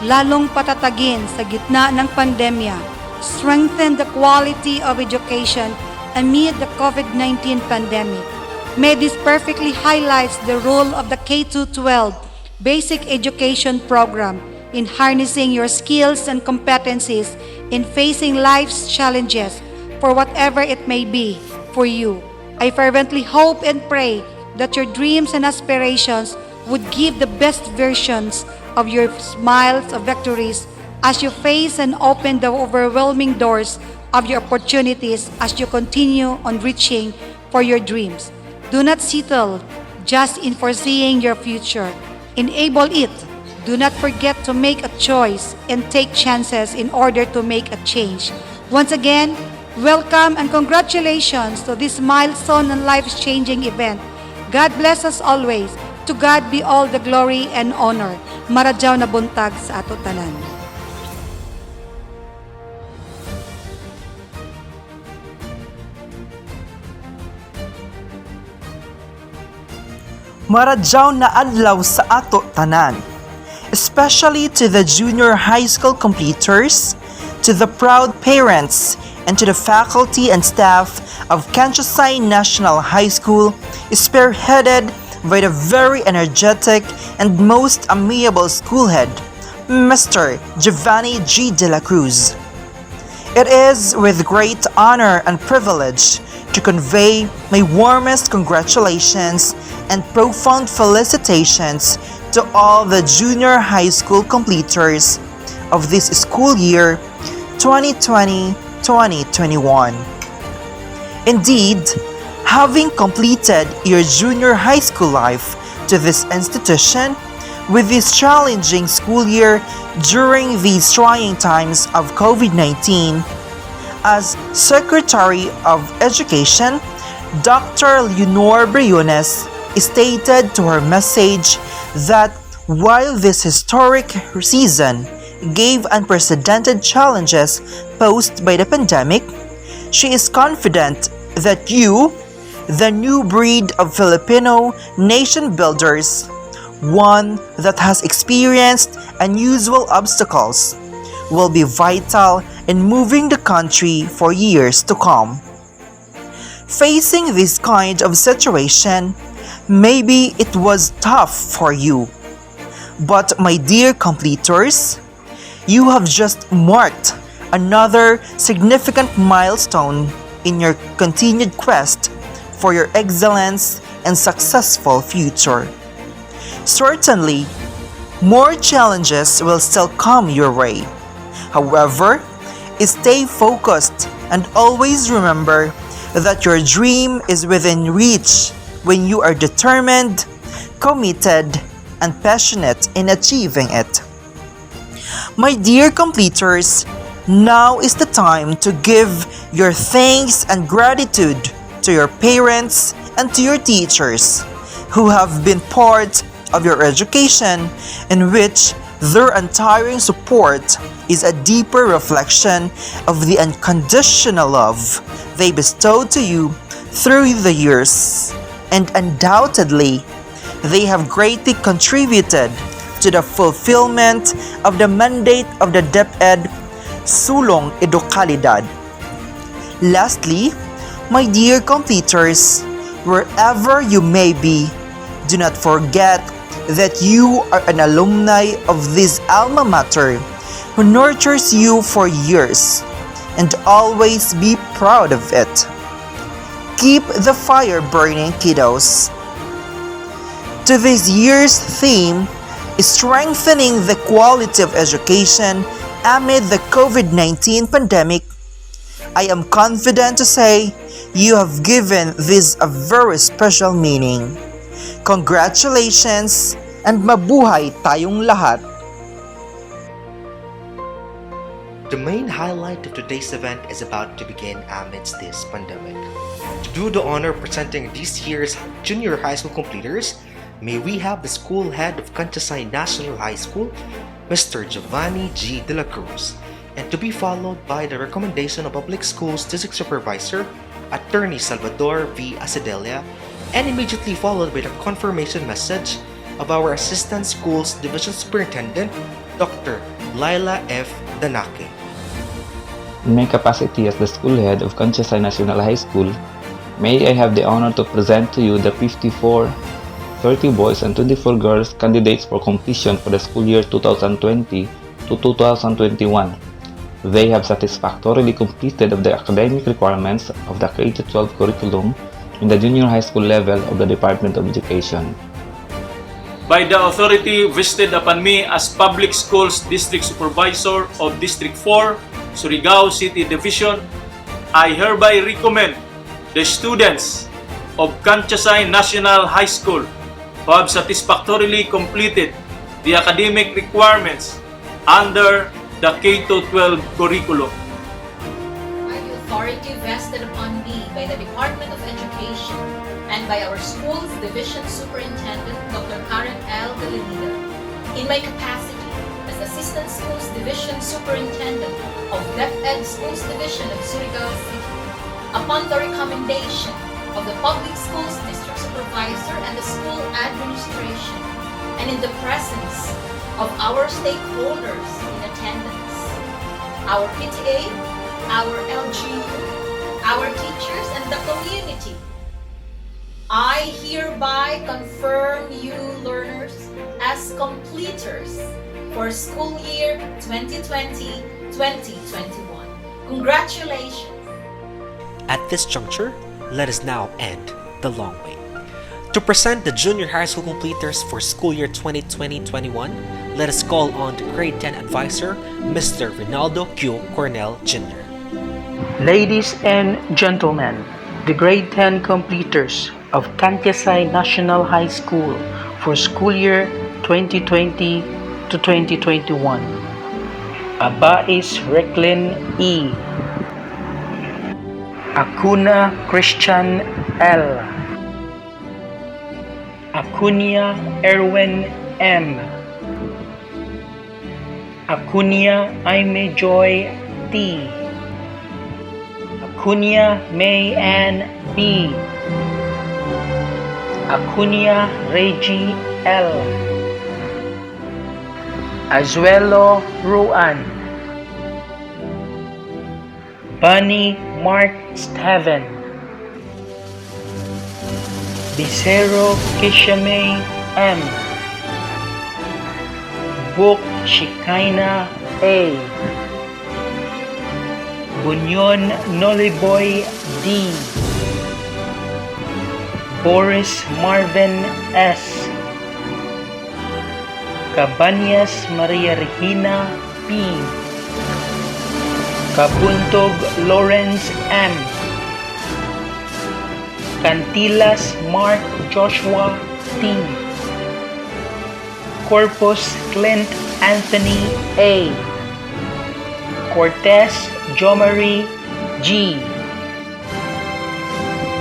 lalong patatagin sa gitna ng pandemya, strengthen the quality of education amid the COVID-19 pandemic. May this perfectly highlights the role of the K-12 basic education program in harnessing your skills and competencies in facing life's challenges for whatever it may be for you. I fervently hope and pray that your dreams and aspirations would give the best versions of your smiles of victories as you face and open the overwhelming doors of your opportunities as you continue on reaching for your dreams. Do not settle just in foreseeing your future. Enable it. Do not forget to make a choice and take chances in order to make a change. Once again, welcome and congratulations to this milestone and life-changing event. God bless us always. To God be all the glory and honor. Maradyaw na buntag sa ato tanan. Maradyaw na adlaw sa ato tanan, especially to the junior high school completers, to the proud parents, and to the faculty and staff of Cantiasay National High School, spearheaded by the very energetic and most amiable school head, Mr. Giovanni G. De La Cruz. It is with great honor and privilege to convey my warmest congratulations and profound felicitations to all the junior high school completers of this school year 2020-2021. Indeed, having completed your junior high school life to this institution with this challenging school year during these trying times of COVID-19, as Secretary of Education, Dr. Leonor Briones stated to her message that while this historic season gave unprecedented challenges posed by the pandemic, she is confident that you, the new breed of Filipino nation builders, one that has experienced unusual obstacles, will be vital in moving the country for years to come. Facing this kind of situation, maybe it was tough for you. But my dear completers, you have just marked another significant milestone in your continued quest for your excellence and successful future. Certainly, more challenges will still come your way. However, stay focused and always remember that your dream is within reach when you are determined, committed, and passionate in achieving it. My dear completers, now is the time to give your thanks and gratitude to your parents and to your teachers who have been part of your education, in which their untiring support is a deeper reflection of the unconditional love they bestowed to you through the years. And undoubtedly, they have greatly contributed to the fulfillment of the mandate of the DepEd Sulong Edukalidad. Lastly, my dear completers, wherever you may be, do not forget that you are an alumni of this alma mater who nurtures you for years, and always be proud of it. Keep the fire burning, kiddos. To this year's theme, strengthening the quality of education amid the COVID-19 pandemic, I am confident to say you have given this a very special meaning. Congratulations and mabuhay tayong lahat! The main highlight of today's event is about to begin amidst this pandemic. To do the honor of presenting this year's junior high school completers, may we have the school head of Cantiasay National High School, Mr. Giovanni G. De La Cruz, and to be followed by the recommendation of Public Schools District Supervisor, Attorney Salvador V. Acedelia, and immediately followed by the confirmation message of our Assistant Schools Division Superintendent, Dr. Laila F. Danake. In my capacity as the school head of Cantiasay National High School, may I have the honor to present to you the 54, 30 boys and 24 girls candidates for completion for the school year 2020 to 2021. They have satisfactorily completed of the academic requirements of the K-12 curriculum in the junior high school level of the Department of Education. By the authority vested upon me as Public Schools District Supervisor of District 4, Surigao City Division, I hereby recommend the students of Cantiasay National High School who have satisfactorily completed the academic requirements under the K-12 curriculum. By the authority vested upon me by the Department of Education and by our school's Division Superintendent, Dr. Karen L. Galanida, in my capacity as Assistant Schools Division Superintendent of DepEd Schools Division of Surigao City, upon the recommendation of the Public Schools District Supervisor and the school administration, and in the presence of our stakeholders in attendance, our PTA, our LGU, our teachers, and the community, I hereby confirm you learners as completers for school year 2020-2021. Congratulations! At this juncture, let us now end the long wait. To present the junior high school completers for school year 2020-21, let us call on the grade 10 advisor, Mr. Rinaldo Q. Cornell Jr. Ladies and gentlemen, the grade 10 completers of Cantiasay National High School for school year 2020 to 2021. Abais Recklin E. Acuna Christian L. Acuña Erwin M. Acuña Aime Joy T. Acuña May Ann B. Acuña Reggie L. Azuelo Ruan. Bunny Mark Steven, Bisero Kishamay M, Book Shikaina A, Bunyon Noliboy D, Boris Marvin S, Cabanyas Maria Regina P, Kabuntog Lawrence M, Cantilas Mark Joshua T, Corpus Clint Anthony A, Cortez Jomari G,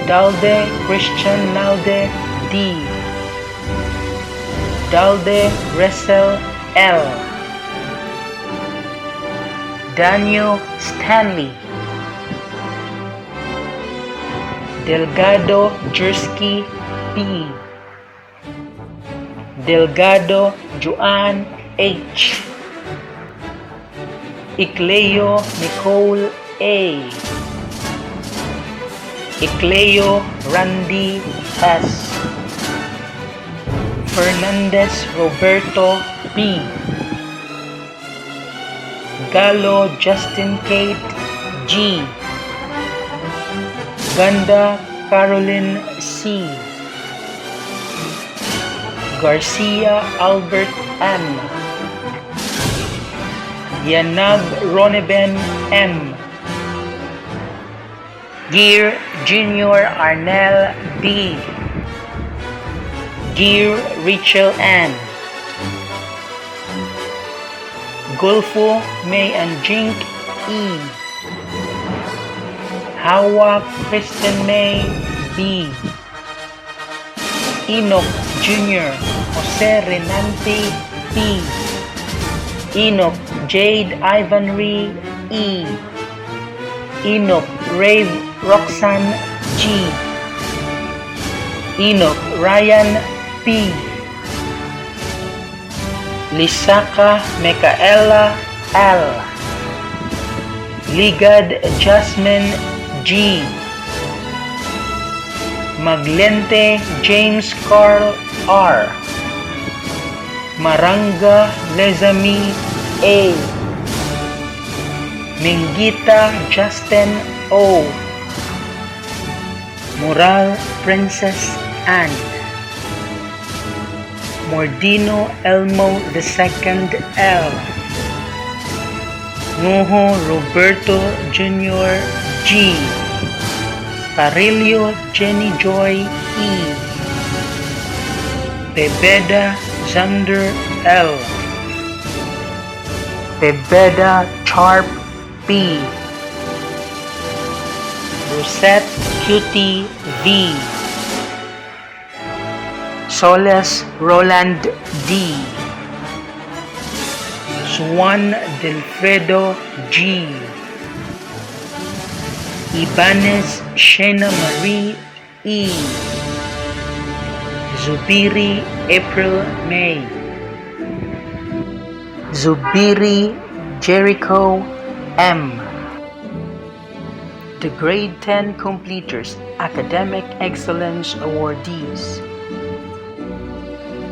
Dalde Christian Nalde D, Dalde Ressel L, Daniel Stanley, Delgado Jersky P, Delgado Joanne H, Icleo Nicole A, Icleo Randy S, Fernandez Roberto P, Gallo Justin Kate G, Ganda Caroline C, Garcia Albert M, Yanag Roneben M, Gear Junior Arnel B, Gear Rachel Ann, Golfo May and Jink E, Hawa Kristen May B, Enoch Jr. Jose Renante P, Enoch Jade Ivanry E, Enoch Rave Roxanne G, Enoch Ryan P, Lisaka Micaela L, Ligad Jasmine G, Maglente James Carl R, Maranga Lezami A, Mingita Justin O, Moral Princess Anne, Mordino Elmo II L, Nuho Roberto Jr. G, Carillo Jenny Joy E, Pebeda Zander L, Pebeda Sharp P, Rosette Cutie V, Soles Roland D, Swan Delfredo G, Ibanez Shena Marie E, Zubiri April May, Zubiri Jericho M, the Grade 10 Completers Academic Excellence Awardees: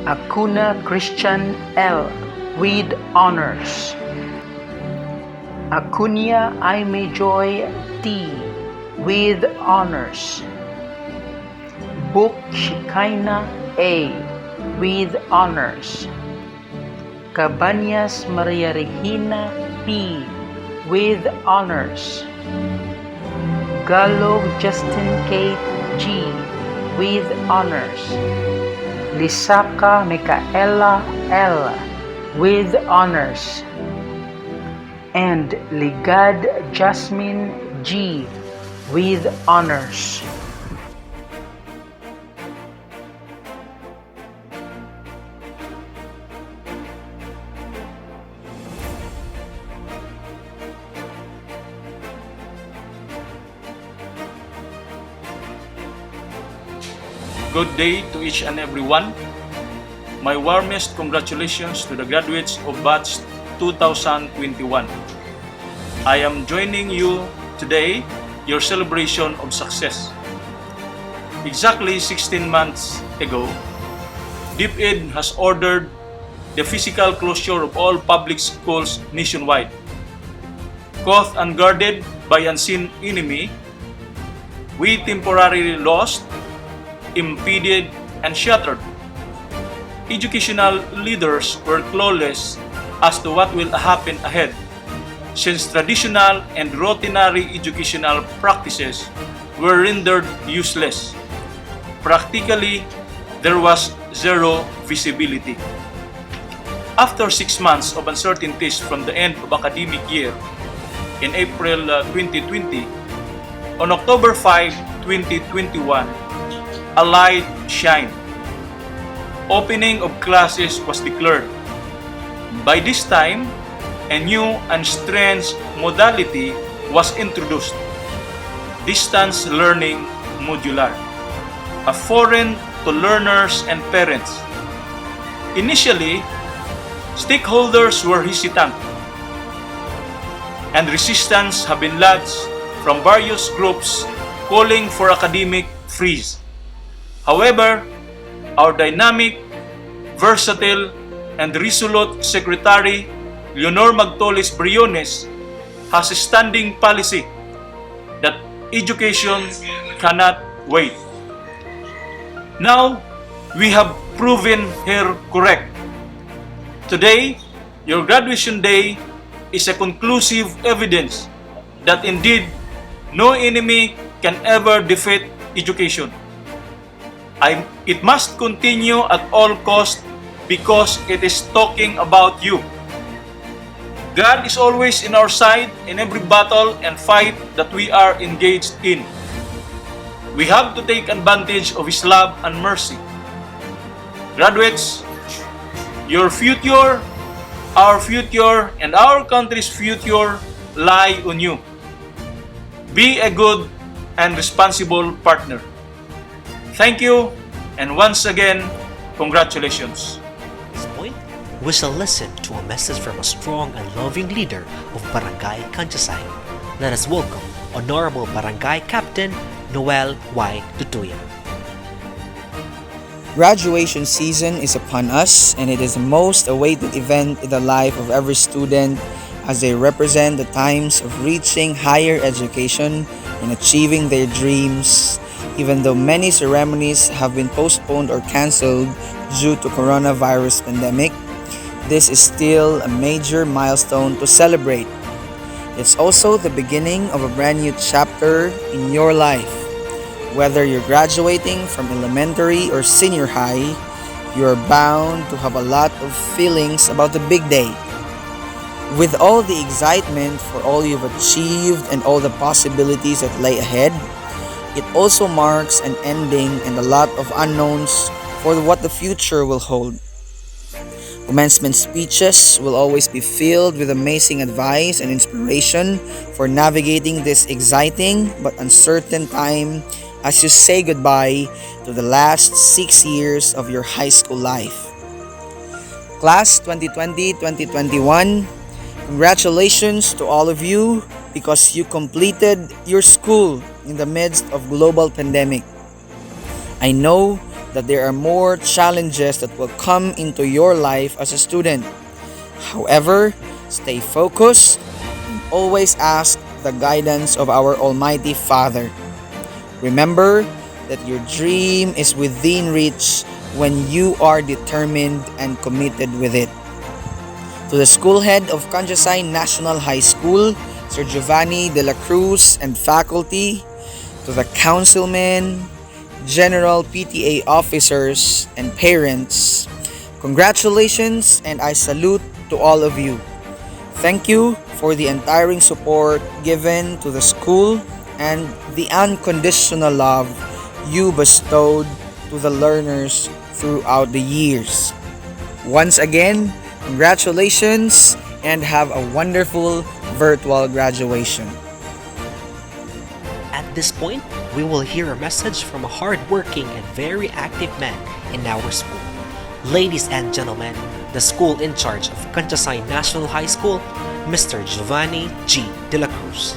Acuna Christian L with honors, Acuna Aime Joy T with honors, Book Shikaina A with honors, Cabanyas Maria Regina P with honors, Gallo Justin Kate G with honors, Lisaka Micaela L with honors, and Ligad Jasmine G with honors. Good day to each and every one. My warmest congratulations to the graduates of Batch 2021. I am joining you today your celebration of success. Exactly 16 months ago, DepEd has ordered the physical closure of all public schools nationwide. Caught unguarded by unseen enemy, we temporarily lost, impeded, and shattered. Educational leaders were clueless as to what will happen ahead, since traditional and routinary educational practices were rendered useless. Practically, there was zero visibility. After 6 months of uncertainties from the end of academic year, in April 2020, on October 5, 2021, a light shined. Opening of classes was declared. By this time, a new and strange modality was introduced: distance learning modular, a foreign to learners and parents. Initially, stakeholders were hesitant, and resistance have been lodged from various groups calling for academic freeze. However, our dynamic, versatile, and resolute Secretary Leonor Magtolis Briones has a standing policy that education cannot wait. Now, we have proven her correct. Today, your graduation day is a conclusive evidence that indeed no enemy can ever defeat education. It must continue at all costs because it is talking about you. God is always in our side in every battle and fight that we are engaged in. We have to take advantage of His love and mercy. Graduates, your future, our future, and our country's future lie on you. Be a good and responsible partner. Thank you, and once again, congratulations. At this point, we shall listen to a message from a strong and loving leader of Barangay Cantiasay. Let us welcome Honorable Barangay Captain Noel Y. Tutuya. Graduation season is upon us, and it is the most awaited event in the life of every student as they represent the times of reaching higher education and achieving their dreams. Even though many ceremonies have been postponed or canceled due to coronavirus pandemic, this is still a major milestone to celebrate. It's also the beginning of a brand new chapter in your life. Whether you're graduating from elementary or senior high, you are bound to have a lot of feelings about the big day. With all the excitement for all you've achieved and all the possibilities that lay ahead, it also marks an ending and a lot of unknowns for what the future will hold. Commencement speeches will always be filled with amazing advice and inspiration for navigating this exciting but uncertain time as you say goodbye to the last 6 years of your high school life. Class 2020-2021, congratulations to all of you because you completed your school in the midst of global pandemic. I know that there are more challenges that will come into your life as a student. However, stay focused and always ask the guidance of our Almighty Father. Remember that your dream is within reach when you are determined and committed with it. To the school head of Cantiasay National High School, Sir Giovanni de la Cruz and faculty, to the councilmen, general PTA officers, and parents, congratulations and I salute to all of you. Thank you for the untiring support given to the school and the unconditional love you bestowed to the learners throughout the years. Once again, congratulations and have a wonderful virtual graduation. At this point, we will hear a message from a hard-working and very active man in our school. Ladies and gentlemen, the school in charge of Cantiasay National High School, Mr. Giovanni G. de la Cruz.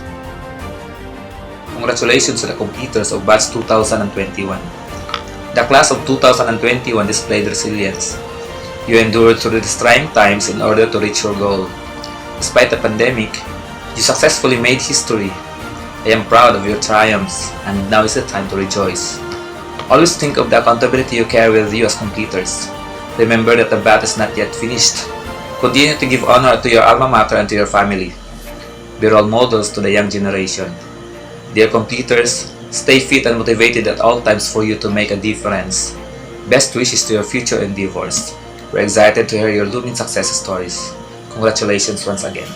Congratulations to the completers of batch 2021. The class of 2021 displayed resilience. You endured through these trying times in order to reach your goal. Despite the pandemic, you successfully made history. I am proud of your triumphs, and now is the time to rejoice. Always think of the accountability you carry with you as completers. Remember that the battle is not yet finished. Continue to give honor to your alma mater and to your family. Be role models to the young generation. Dear completers, stay fit and motivated at all times for you to make a difference. Best wishes to your future endeavors. We're excited to hear your looming success stories. Congratulations once again.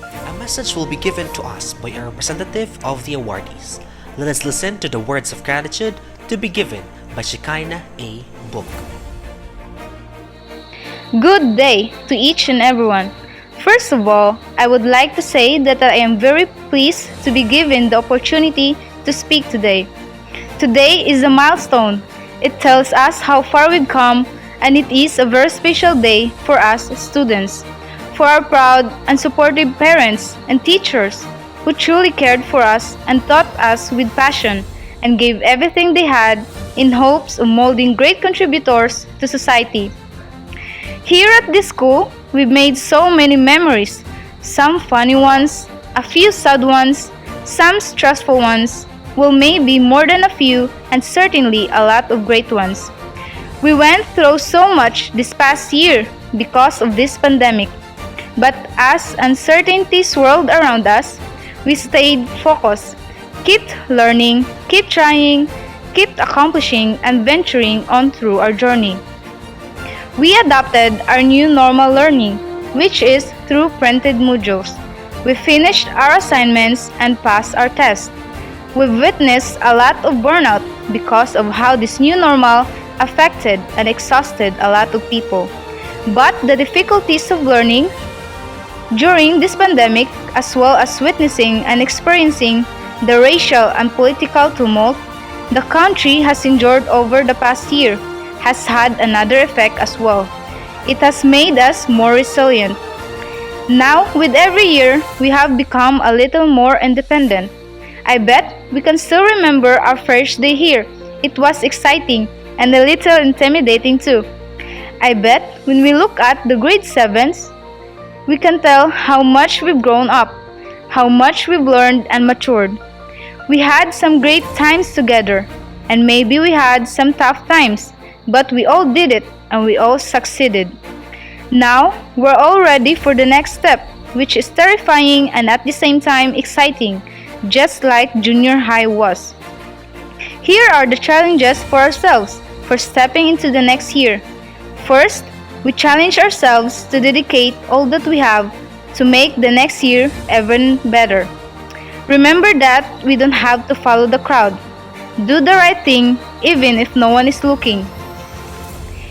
A message will be given to us by a representative of the awardees. Let us listen to the words of gratitude to be given by Shekinah A. Book. Good day to each and everyone. First of all, I would like to say that I am very pleased to be given the opportunity to speak today. Today is a milestone. It tells us how far we've come, and it is a very special day for us students, for our proud and supportive parents and teachers who truly cared for us and taught us with passion and gave everything they had in hopes of molding great contributors to society. Here at this school, we've made so many memories, some funny ones, a few sad ones, some stressful ones, well, maybe more than a few, and certainly a lot of great ones. We went through so much this past year because of this pandemic, but as uncertainties swirled around us, we stayed focused, kept learning, kept trying, kept accomplishing, and venturing on through our journey. We adopted our new normal learning, which is through printed modules. We finished our assignments and passed our tests. We've witnessed a lot of burnout because of how this new normal affected and exhausted a lot of people. But the difficulties of learning during this pandemic, as well as witnessing and experiencing the racial and political tumult the country has endured over the past year, has had another effect as well. It has made us more resilient. Now, with every year, we have become a little more independent. I bet we can still remember our first day here. It was exciting and a little intimidating too. I bet when we look at the grade 7s, we can tell how much we've grown up, how much we've learned and matured. We had some great times together, and maybe we had some tough times, but we all did it and we all succeeded. Now, we're all ready for the next step, which is terrifying and at the same time exciting, just like junior high was. Here are the challenges for ourselves for stepping into the next year. First, we challenge ourselves to dedicate all that we have to make the next year even better. Remember that we don't have to follow the crowd. Do the right thing even if no one is looking.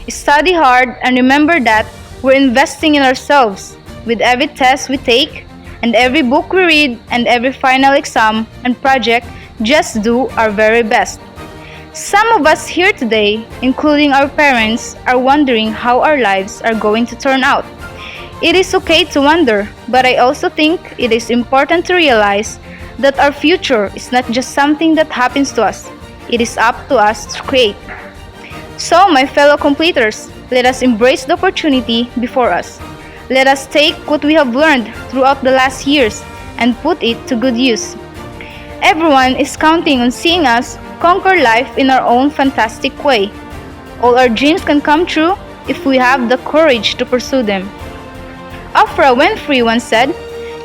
Study hard and remember that we're investing in ourselves with every test we take and every book we read and every final exam and project. Just do our very best. Some of us here today, including our parents, are wondering how our lives are going to turn out. It is okay to wonder, but I also think it is important to realize that our future is not just something that happens to us. It is up to us to create. So, my fellow completers, let us embrace the opportunity before us. Let us take what we have learned throughout the last years and put it to good use. Everyone is counting on seeing us conquer life in our own fantastic way. All our dreams can come true if we have the courage to pursue them. Oprah Winfrey once said,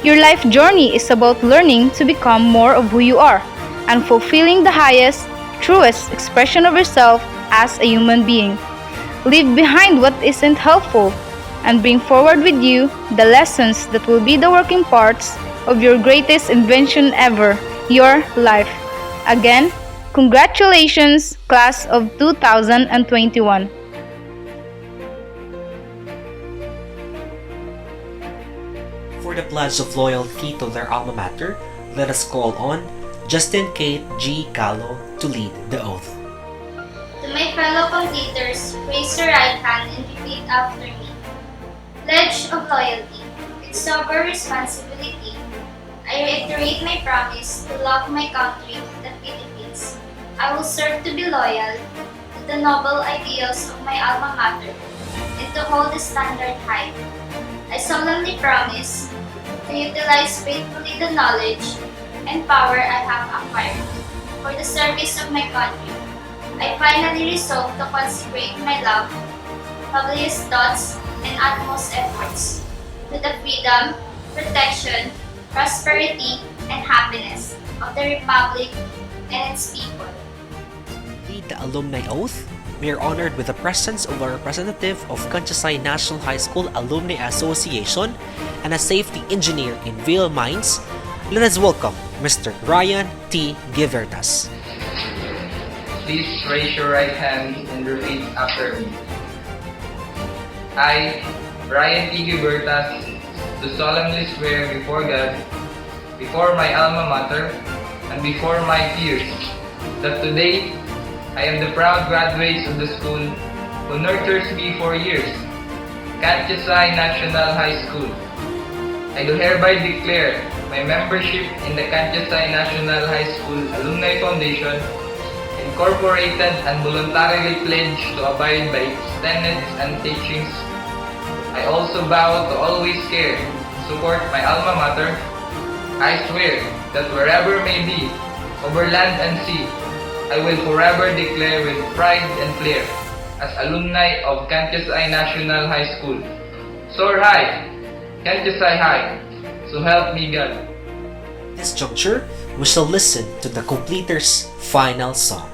"Your life journey is about learning to become more of who you are and fulfilling the highest, truest expression of yourself as a human being. Leave behind what isn't helpful and bring forward with you the lessons that will be the working parts of your greatest invention ever, your life." Again, congratulations, class of 2021. For the pledge of loyalty to their alma mater, let us call on Justin Kate G. Callo to lead the oath. To my fellow completers, raise your right hand and repeat after me. Pledge of loyalty with sober responsibility. I reiterate my promise to love my country, the Philippines. I will serve to be loyal to the noble ideals of my alma mater and to hold the standard high. I solemnly promise to utilize faithfully the knowledge and power I have acquired for the service of my country. I finally resolve to consecrate my love, holiest thoughts, and utmost efforts to the freedom, protection, prosperity, and happiness of the Republic and its people. Lead the alumni oath. We are honored with the presence of a representative of Cantiasay National High School Alumni Association and a safety engineer in Vail Mines. Let us welcome Mr. Ryan T. Givertas. Please raise your right hand and repeat after me. I, Ryan T. Givertas, do solemnly swear before God, before my alma mater, and before my peers, that today I am the proud graduates of the school who nurtures me for years, Cantiasay National High School. I do hereby declare my membership in the Cantiasay National High School Alumni Foundation, incorporated and voluntarily pledged to abide by its tenets and teachings. I also vow to always care, support my alma mater. I swear that wherever may be, over land and sea, I will forever declare with pride and flair as alumni of Cantiasay National High School. Soar high, Cantiasay high, so help me God. At this juncture, we shall listen to the completers' final song.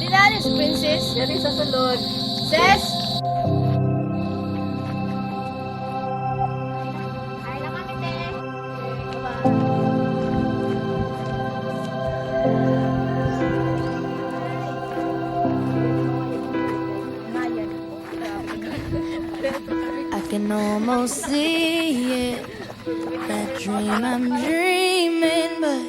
Sinales, princess. Dari sa sulod. Ses! Ay lang kami, te. I can almost see it, that dream I'm dreaming, but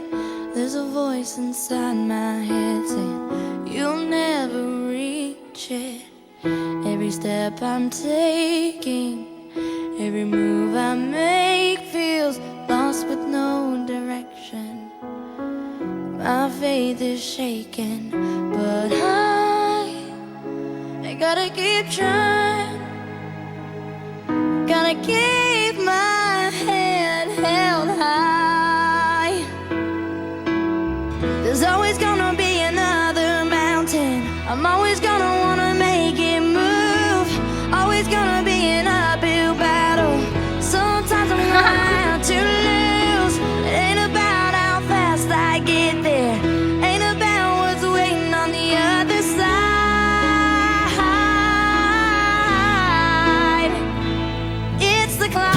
there's a voice inside my head saying you'll never reach it. Every step I'm taking, every move I make feels lost with no direction. My faith is shaken, but I gotta keep trying. Gotta keep my head held high. There's always gonna be another mountain. I'm always gonna wanna make it move. Always gonna be an uphill battle. Sometimes I'm gonna have to lose. It ain't about how fast I get there. Ain't about what's waiting on the other side. It's the climb.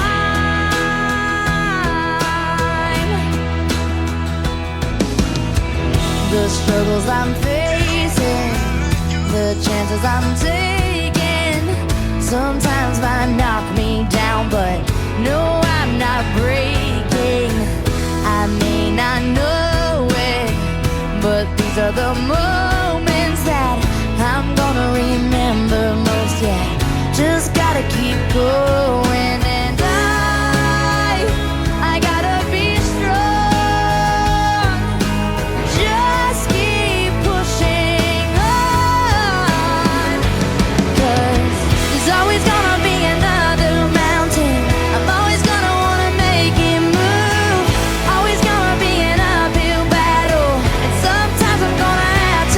The struggles I'm facing, the chances I'm taking, sometimes might knock me down, but no, I'm not breaking. I may not know it, but these are the moments that I'm gonna remember most. Yeah, just gotta keep going, and I gotta be strong. Just keep pushing on, 'cause there's always gonna be another mountain. I'm always gonna wanna make it move. Always gonna be an uphill battle, and sometimes I'm gonna have to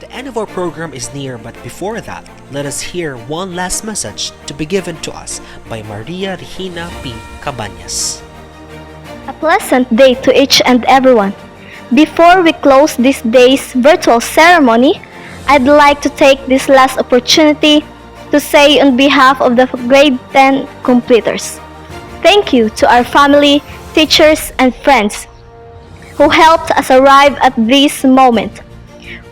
The end of our program is near, but before that, let us hear one last message to be given to us by Maria Regina P. Cabañas. A pleasant day to each and everyone. Before we close this day's virtual ceremony, I'd like to take this last opportunity to say on behalf of the grade 10 completers, thank you to our family, teachers, and friends who helped us arrive at this moment.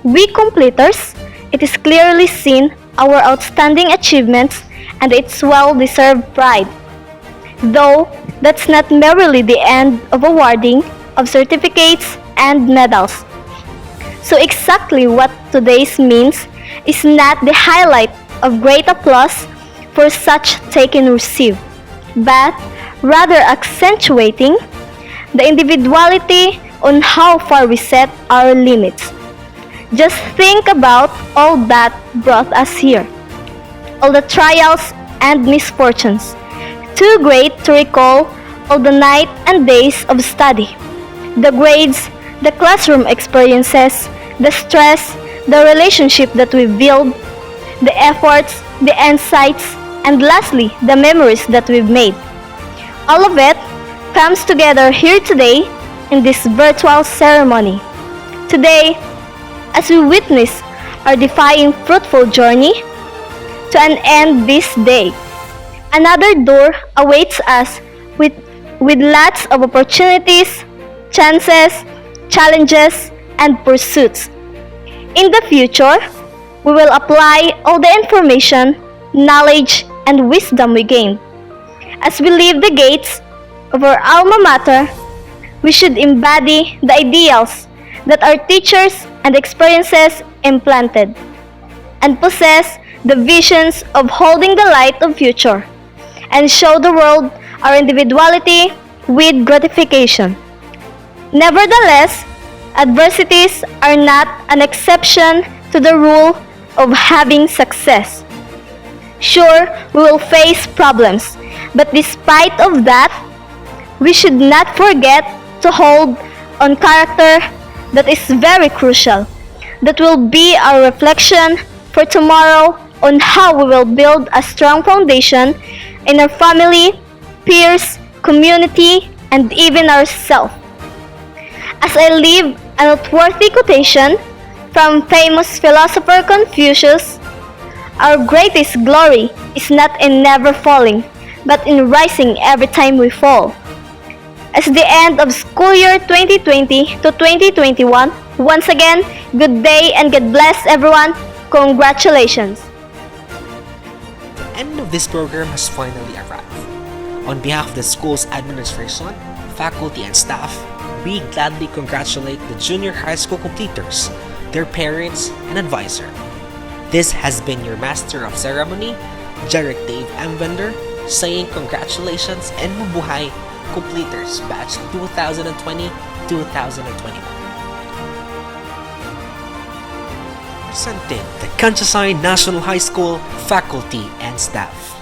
We completers, it is clearly seen our outstanding achievements and its well-deserved pride. Though that's not merely the end of awarding of certificates and medals. So exactly what today's means is not the highlight of great applause for such taken received, but rather accentuating the individuality on how far we set our limits. Just think about all that brought us here. All the trials and misfortunes, too great to recall all the night and days of study, the grades, the classroom experiences, the stress, the relationship that we build, the efforts, the insights, and lastly, the memories that we've made. All of it comes together here today in this virtual ceremony. Today, as we witness our defying fruitful journey to an end this day, another door awaits us with lots of opportunities, chances, challenges, and pursuits. In the future, we will apply all the information, knowledge, and wisdom we gained. As we leave the gates of our alma mater, we should embody the ideals that our teachers and experiences implanted, and possess the visions of holding the light of future, and show the world our individuality with gratification. Nevertheless, adversities are not an exception to the rule of having success. Sure, we will face problems, but despite of that, we should not forget to hold on character that is very crucial. That will be our reflection for tomorrow on how we will build a strong foundation in our family, peers, community, and even ourselves. As I leave a noteworthy quotation from famous philosopher Confucius, our greatest glory is not in never falling, but in rising every time we fall. As the end of school year 2020 to 2021, once again, good day and God bless everyone. Congratulations! The end of this program has finally arrived. On behalf of the school's administration, faculty, and staff, we gladly congratulate the junior high school completers, their parents, and advisor. This has been your Master of Ceremony, Jarek Dave M. Vender, saying congratulations and mabuhay completers batch 2020-2021. Presenting the Cantiasay National High School faculty and staff.